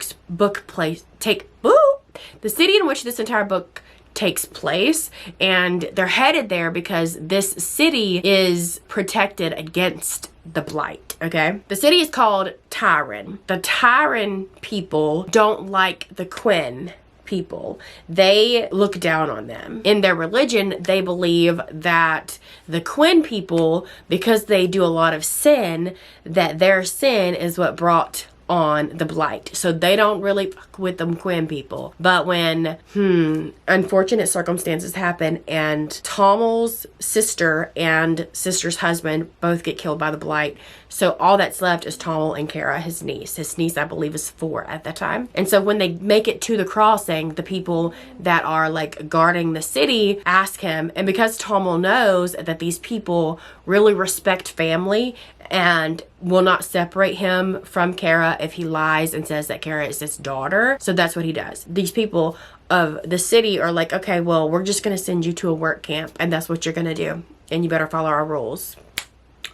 city in which this entire book takes place. And they're headed there because this city is protected against the Blight, okay? The city is called Tyran. The Tyran people don't like the Quinn people. They look down on them. In their religion, they believe that the Quinn people, because they do a lot of sin, that their sin is what brought on the Blight. So they don't really fuck with them Quinn people. But when unfortunate circumstances happen, and Tommel's sister and sister's husband both get killed by the Blight, so all that's left is Tommel and Kara, his niece. His niece, I believe, is 4 at the time. And so when they make it to the crossing, the people that are like guarding the city ask him, and because Tommel knows that these people really respect family and will not separate him from Kara if he lies and says that Kara is his daughter. So that's what he does. These people of the city are like, okay, well, we're just gonna send you to a work camp, and that's what you're gonna do, and you better follow our rules.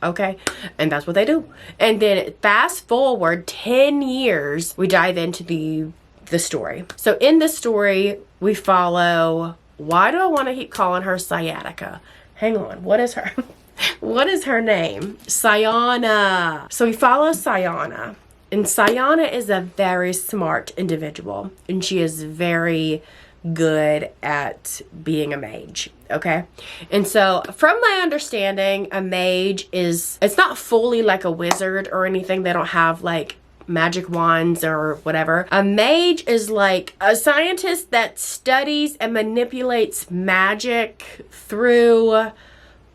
Okay, and that's what they do. And then fast forward 10 years, we dive into the story. So in this story, we follow, why do I want to keep calling her Sciatica? Hang on, what is her name? Sayana. So we follow Sayana. And Sayana is a very smart individual, and she is very good at being a mage, okay? And so from my understanding, a mage it's not fully like a wizard or anything. They don't have like magic wands or whatever. A mage is like a scientist that studies and manipulates magic through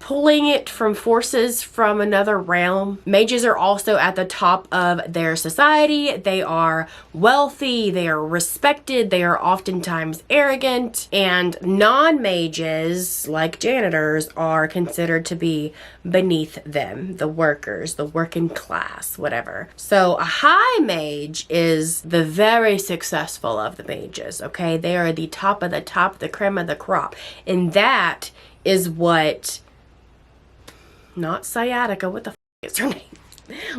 pulling it from forces from another realm. Mages are also at the top of their society. They are wealthy, they are respected, they are oftentimes arrogant, and non-mages, like janitors, are considered to be beneath them, the workers, the working class, whatever. So a high mage is the very successful of the mages, okay? They are the top of the top, the creme of the crop. And that is what... Not Sciatica, what the f is her name?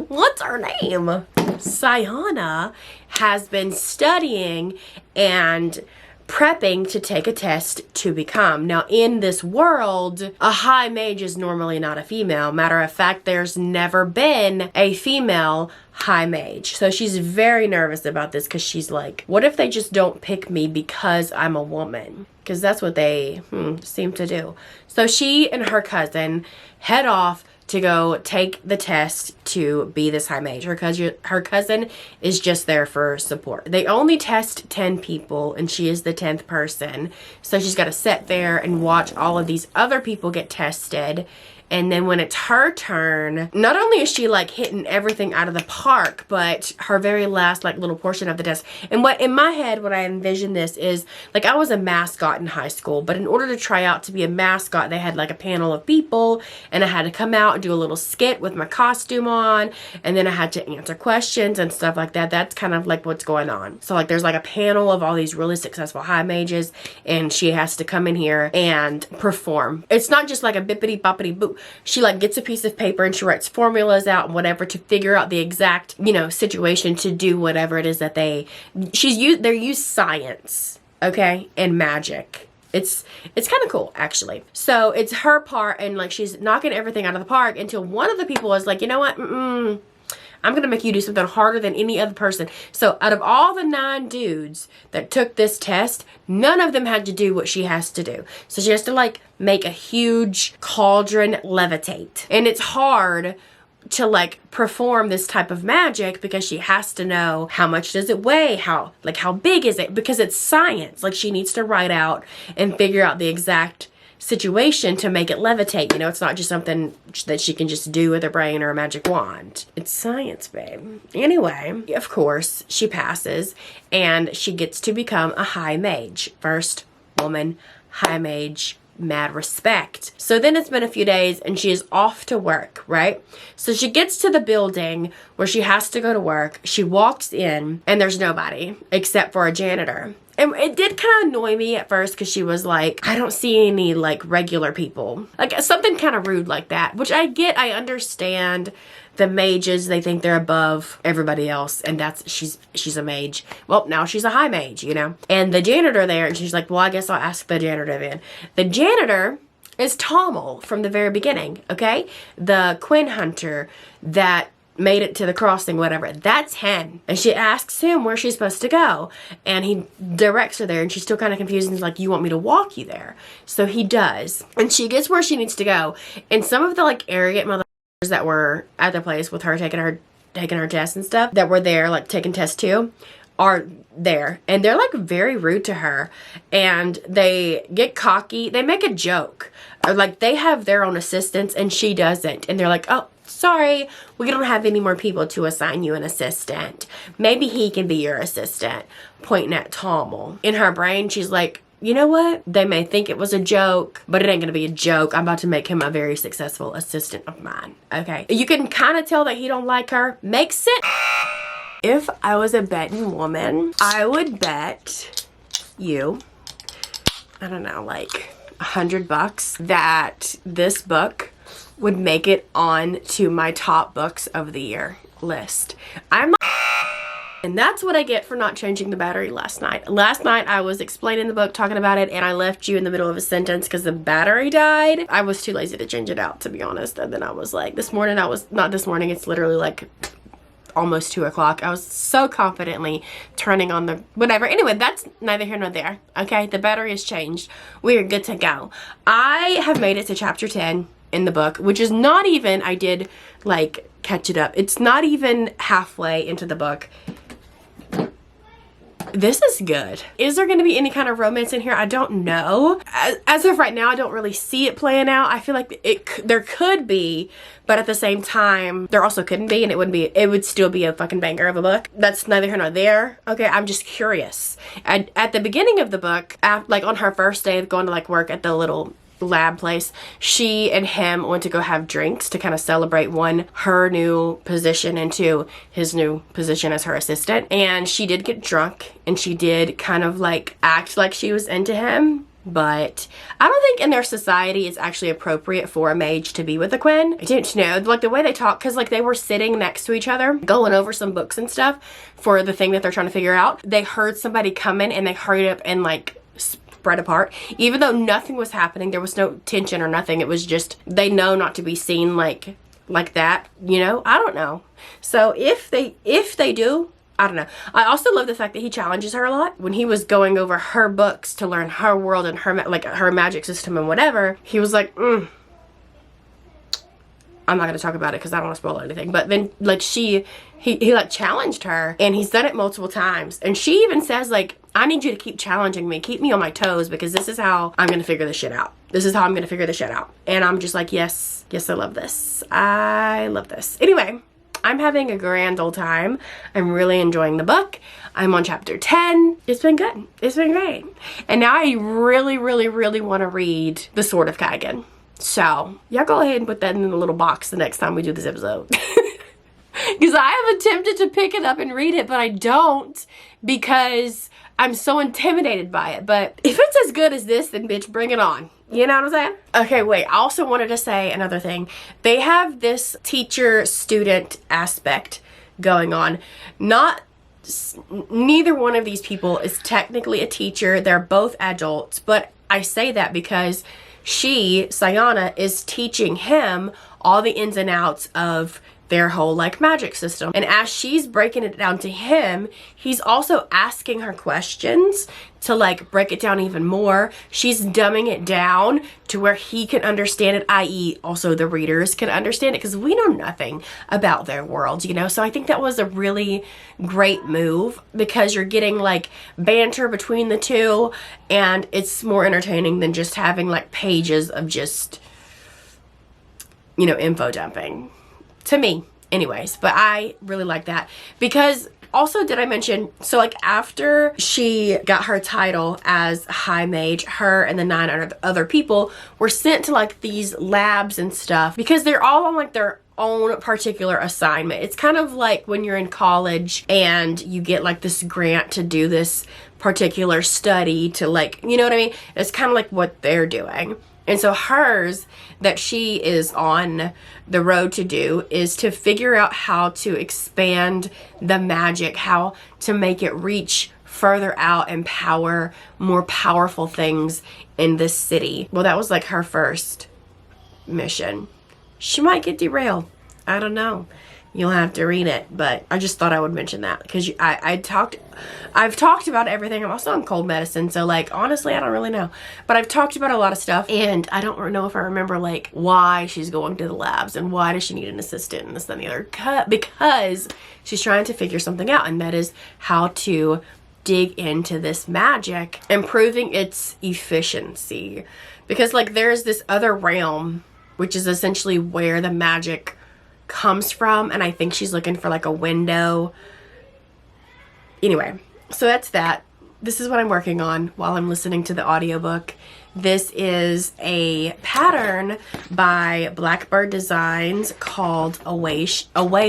What's her name? Sayana has been studying and prepping to take a test to become. Now, in this world, a high mage is normally not a female. Matter of fact, there's never been a female high mage. So she's very nervous about this because she's like, what if they just don't pick me because I'm a woman? Because that's what they seem to do. So she and her cousin head off to go take the test to be this high mage. Her cousin is just there for support. They only test 10 people and she is the 10th person. So she's got to sit there and watch all of these other people get tested. And then when it's her turn, not only is she like hitting everything out of the park, but her very last like little portion of the test. And what in my head, what I envision this is like I was a mascot in high school, but in order to try out to be a mascot, they had like a panel of people and I had to come out and do a little skit with my costume on. And then I had to answer questions and stuff like that. That's kind of like what's going on. So like there's like a panel of all these really successful high mages and she has to come in here and perform. It's not just like a bippity boppity boop. She like gets a piece of paper and she writes formulas out and whatever to figure out the exact, you know, situation to do whatever it is that they use science, okay, and magic. It's kind of cool, actually. So it's her part and like she's knocking everything out of the park until one of the people is like, you know what, I'm going to make you do something harder than any other person. So out of all the 9 dudes that took this test, none of them had to do what she has to do. So she has to like make a huge cauldron levitate. And it's hard to like perform this type of magic because she has to know how much does it weigh, how big is it, because it's science. Like she needs to write out and figure out the exact situation to make it levitate. You know, it's not just something that she can just do with her brain or a magic wand. It's science, babe. Anyway, of course, she passes and she gets to become a high mage. First woman high mage. Mad respect. So then it's been a few days and she is off to work, right? So she gets to the building where she has to go to work. She walks in and there's nobody except for a janitor. And it did kind of annoy me at first because she was like, I don't see any like regular people. Like something kind of rude like that, which I get, I understand. The mages, they think they're above everybody else and she's a mage. Well, now she's a high mage, you know. And the janitor there, and she's like, well, I guess I'll ask the janitor then. The janitor is Tommel from the very beginning, okay? The Quinn hunter that made it to the crossing, whatever, that's him. And she asks him where she's supposed to go. And he directs her there and she's still kind of confused and he's like, you want me to walk you there? So he does. And she gets where she needs to go. And some of the like arrogant motherfuckers that were at the place with her taking her tests and stuff, that were there like taking tests too, are there. And they're like very rude to her. And they get cocky. They make a joke. Or like they have their own assistants and she doesn't. And they're like, oh, sorry, we don't have any more people to assign you an assistant. Maybe he can be your assistant. Pointing at Tommel. In her brain, she's like, you know what? They may think it was a joke, but it ain't gonna be a joke. I'm about to make him a very successful assistant of mine, okay? You can kind of tell that he don't like her. Makes sense. If I was a betting woman, I would bet you, I don't know, like $100 that this book would make it on to my top books of the year list. And that's what I get for not changing the battery last night. Last night I was explaining the book, talking about it, and I left you in the middle of a sentence because the battery died. I was too lazy to change it out, to be honest. And then I was like, it's literally like almost 2 o'clock. I was so confidently turning on the whatever. Anyway, that's neither here nor there. Okay, the battery has changed. We are good to go. I have made it to chapter 10 in the book, which is not even, I did like catch it up. It's not even halfway into the book. This is good. Is there going to be any kind of romance in here? I don't know. As of right now, I don't really see it playing out. I feel like there could be, but at the same time, there also couldn't be, and it would still be a fucking banger of a book. That's neither here nor there. Okay, I'm just curious. At the beginning of the book, like on her first day of going to like work at the little lab place, she and him went to go have drinks to kind of celebrate, one, her new position, and two, his new position as her assistant. And she did get drunk, and she did kind of like act like she was into him. But I don't think in their society it's actually appropriate for a mage to be with a Quinn. I didn't know, like the way they talk, because like they were sitting next to each other going over some books and stuff for the thing that they're trying to figure out. They heard somebody come in and they hurried up and like spread apart, even though nothing was happening. There was no tension or nothing. It was just, they know not to be seen like that, you know. I don't know. So if they do, I don't know. I also love the fact that he challenges her a lot. When he was going over her books to learn her world and her magic system and whatever, he was like, I'm not gonna talk about it because I don't want to spoil anything. But then like he like challenged her, and he's done it multiple times. And she even says like, I need you to keep challenging me, keep me on my toes, because this is how I'm gonna figure this shit out. This is how I'm gonna figure this shit out. And I'm just like, yes, I love this. I love this. Anyway, I'm having a grand old time. I'm really enjoying the book. I'm on chapter 10. It's been good. It's been great. And now I really, really, really want to read The Sword of Kagan. So y'all go ahead and put that in the little box the next time we do this episode. Because I have attempted to pick it up and read it, but I don't, because I'm so intimidated by it. But if it's as good as this, then bitch, bring it on. You know what I'm saying? Okay, wait. I also wanted to say another thing. They have this teacher-student aspect going on. Neither one of these people is technically a teacher. They're both adults. But I say that because she, Sayana, is teaching him all the ins and outs of their whole like magic system. And as she's breaking it down to him, he's also asking her questions to like break it down even more. She's dumbing it down to where he can understand it, i.e. also the readers can understand it, because we know nothing about their world, you know. So I think that was a really great move, because you're getting like banter between the two, and it's more entertaining than just having like pages of just, you know, info dumping. To me, anyways. But I really like that, because also, did I mention, so like after she got her title as High Mage, her and the 9 other people were sent to like these labs and stuff, because they're all on like their own particular assignment. It's kind of like when you're in college and you get like this grant to do this particular study to like, you know what I mean? It's kind of like what they're doing. And so hers, that she is on the road to do, is to figure out how to expand the magic, how to make it reach further out and power more powerful things in this city. Well, that was like her first mission. She might get derailed. I don't know. You'll have to read it, but I just thought I would mention that, because I've talked about everything. I'm also on cold medicine, so like honestly I don't really know, but I've talked about a lot of stuff, and I don't know if I remember like why she's going to the labs and why does she need an assistant and this and the other, because she's trying to figure something out, and that is how to dig into this magic, improving its efficiency, because like there's this other realm which is essentially where the magic comes from, and I think she's looking for like a window. Anyway, so that's that. This is what I'm working on while I'm listening to the audiobook. This is a pattern by Blackbird Designs called Away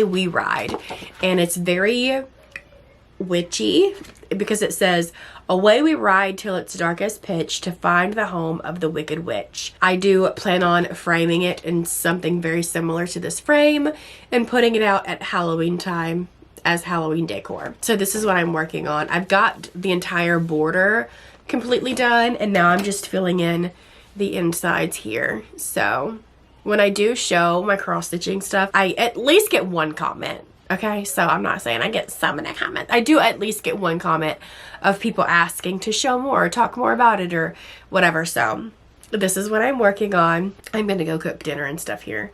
We Ride, and it's very witchy, because it says, away we ride till it's darkest pitch to find the home of the wicked witch. I do plan on framing it in something very similar to this frame and putting it out at Halloween time as Halloween decor. So this is what I'm working on. I've got the entire border completely done, and now I'm just filling in the insides here. So when I do show my cross stitching stuff, I at least get one comment. Okay, so I'm not saying I get some in a comment. I do at least get one comment of people asking to show more or talk more about it or whatever. So this is what I'm working on. I'm gonna go cook dinner and stuff here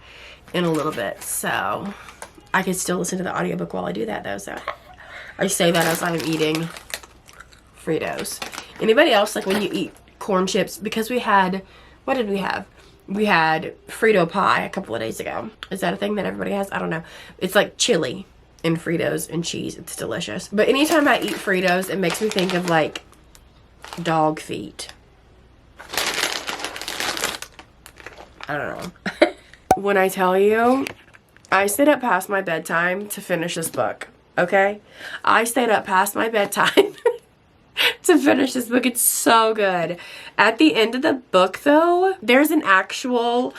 in a little bit, so I could still listen to the audiobook while I do that though. So I say that as I'm eating Fritos. Anybody else, like when you eat corn chips? Because we had, what did we have? We had Frito pie a couple of days ago. Is that a thing that everybody has? I don't know. It's like chili and Fritos and cheese. It's delicious. But anytime I eat Fritos, it makes me think of like dog feet. I don't know. When I tell you, I stayed up past my bedtime to finish this book. Okay? I stayed up past my bedtime to finish this book. It's so good. At the end of the book, though, there's an actual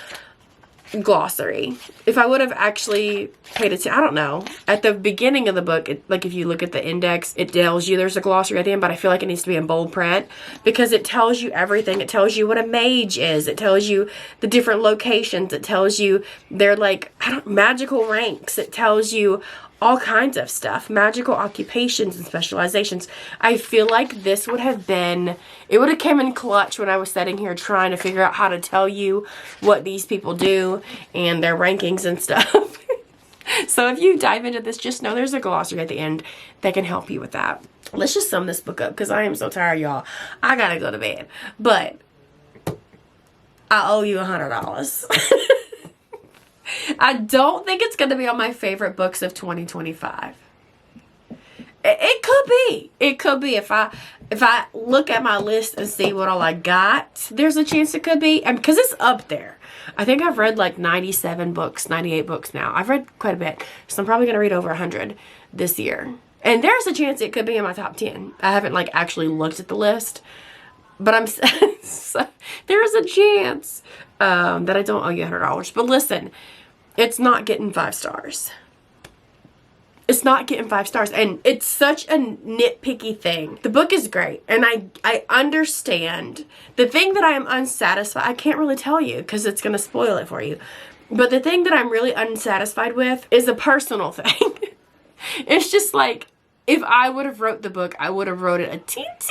glossary. If I would have actually paid attention, I don't know. At the beginning of the book, like if you look at the index, it tells you there's a glossary at the end, but I feel like it needs to be in bold print because it tells you everything. It tells you what a mage is. It tells you the different locations. It tells you their like, magical ranks. It tells you all kinds of stuff, magical occupations and specializations. I feel like this would have been, it would have came in clutch when I was sitting here trying to figure out how to tell you what these people do and their rankings and stuff. So if you dive into this, just know there's a glossary at the end that can help you with that. Let's just sum this book up because I am so tired, y'all. I gotta go to bed. But I owe you $100. I don't think it's going to be on my favorite books of 2025. It could be. It could be. If I look at my list and see what all I got, there's a chance it could be. Because it's up there. I think I've read like 97 books, 98 books now. I've read quite a bit. So I'm probably going to read over 100 this year. And there's a chance it could be in my top 10. I haven't like actually looked at the list. But there is a chance that I don't owe you $100. But listen, it's not getting 5 stars. It's not getting 5 stars. And it's such a nitpicky thing. The book is great. And I understand. The thing that I am unsatisfied, I can't really tell you because it's going to spoil it for you. But the thing that I'm really unsatisfied with is a personal thing. It's just like, if I would have wrote the book, I would have wrote it a teensy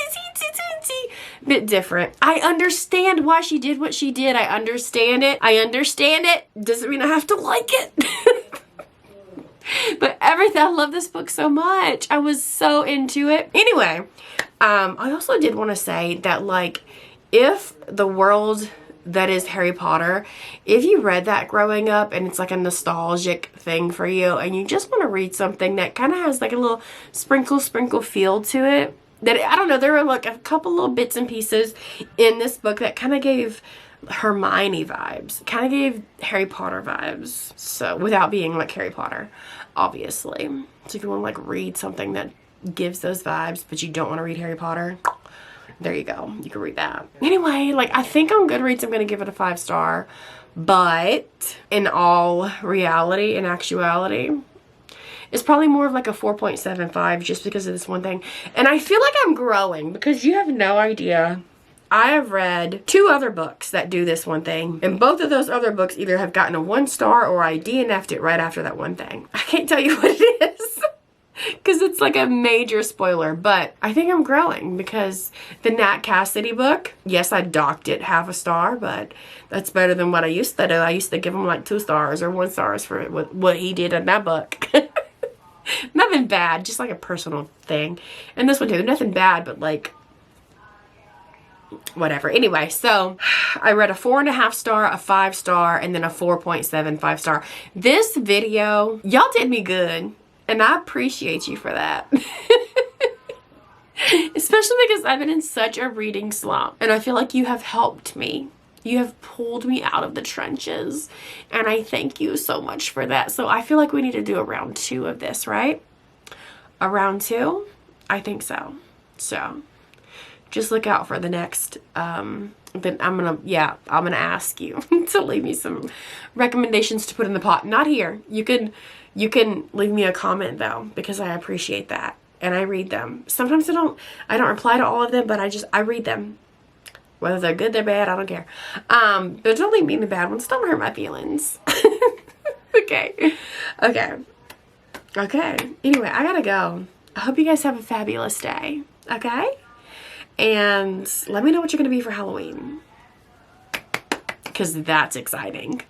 bit different. I understand why she did what she did. I understand it. Doesn't mean I have to like it. But everything, I love this book so much. I was so into it. Anyway, I also did want to say that, like, if the world that is Harry Potter, if you read that growing up and it's like a nostalgic thing for you and you just want to read something that kind of has like a little sprinkle feel to it, that, I don't know, there were like a couple little bits and pieces in this book that kind of gave Hermione vibes, kind of gave Harry Potter vibes, so without being like Harry Potter, obviously. So if you want to like read something that gives those vibes but you don't want to read Harry Potter, there you go. You can read that. Anyway, like, I think on Goodreads I'm going to give it a 5 star. But in all reality and actuality, it's probably more of like a 4.75 just because of this one thing. And I feel like I'm growing because you have no idea. I have read 2 other books that do this one thing. And both of those other books either have gotten a 1 star or I DNF'd it right after that one thing. I can't tell you what it is. Because it's like a major spoiler, but I think I'm growing because the Nat Cassidy book, yes, I docked it half a star, but that's better than what I used to do. I used to give him like 2 stars or 1 stars for what he did in that book. Nothing bad, just like a personal thing. And this one too, nothing bad, but like, whatever. Anyway, so I read a 4.5 star, a 5 star, and then a 4.75 star. This video, y'all did me good. And I appreciate you for that. Especially because I've been in such a reading slump. And I feel like you have helped me. You have pulled me out of the trenches. And I thank you so much for that. So I feel like we need to do a round 2 of this, right? A round 2? I think so. So just look out for the next, then I'm gonna ask you to leave me some recommendations to put in the pot. Not here. You can leave me a comment though, because I appreciate that. And I read them. Sometimes I don't reply to all of them, but I read them. Whether they're good, they're bad, I don't care. But don't leave me the bad ones. Don't hurt my feelings. Okay. Anyway, I gotta go. I hope you guys have a fabulous day. Okay? And let me know what you're gonna be for Halloween. Because that's exciting.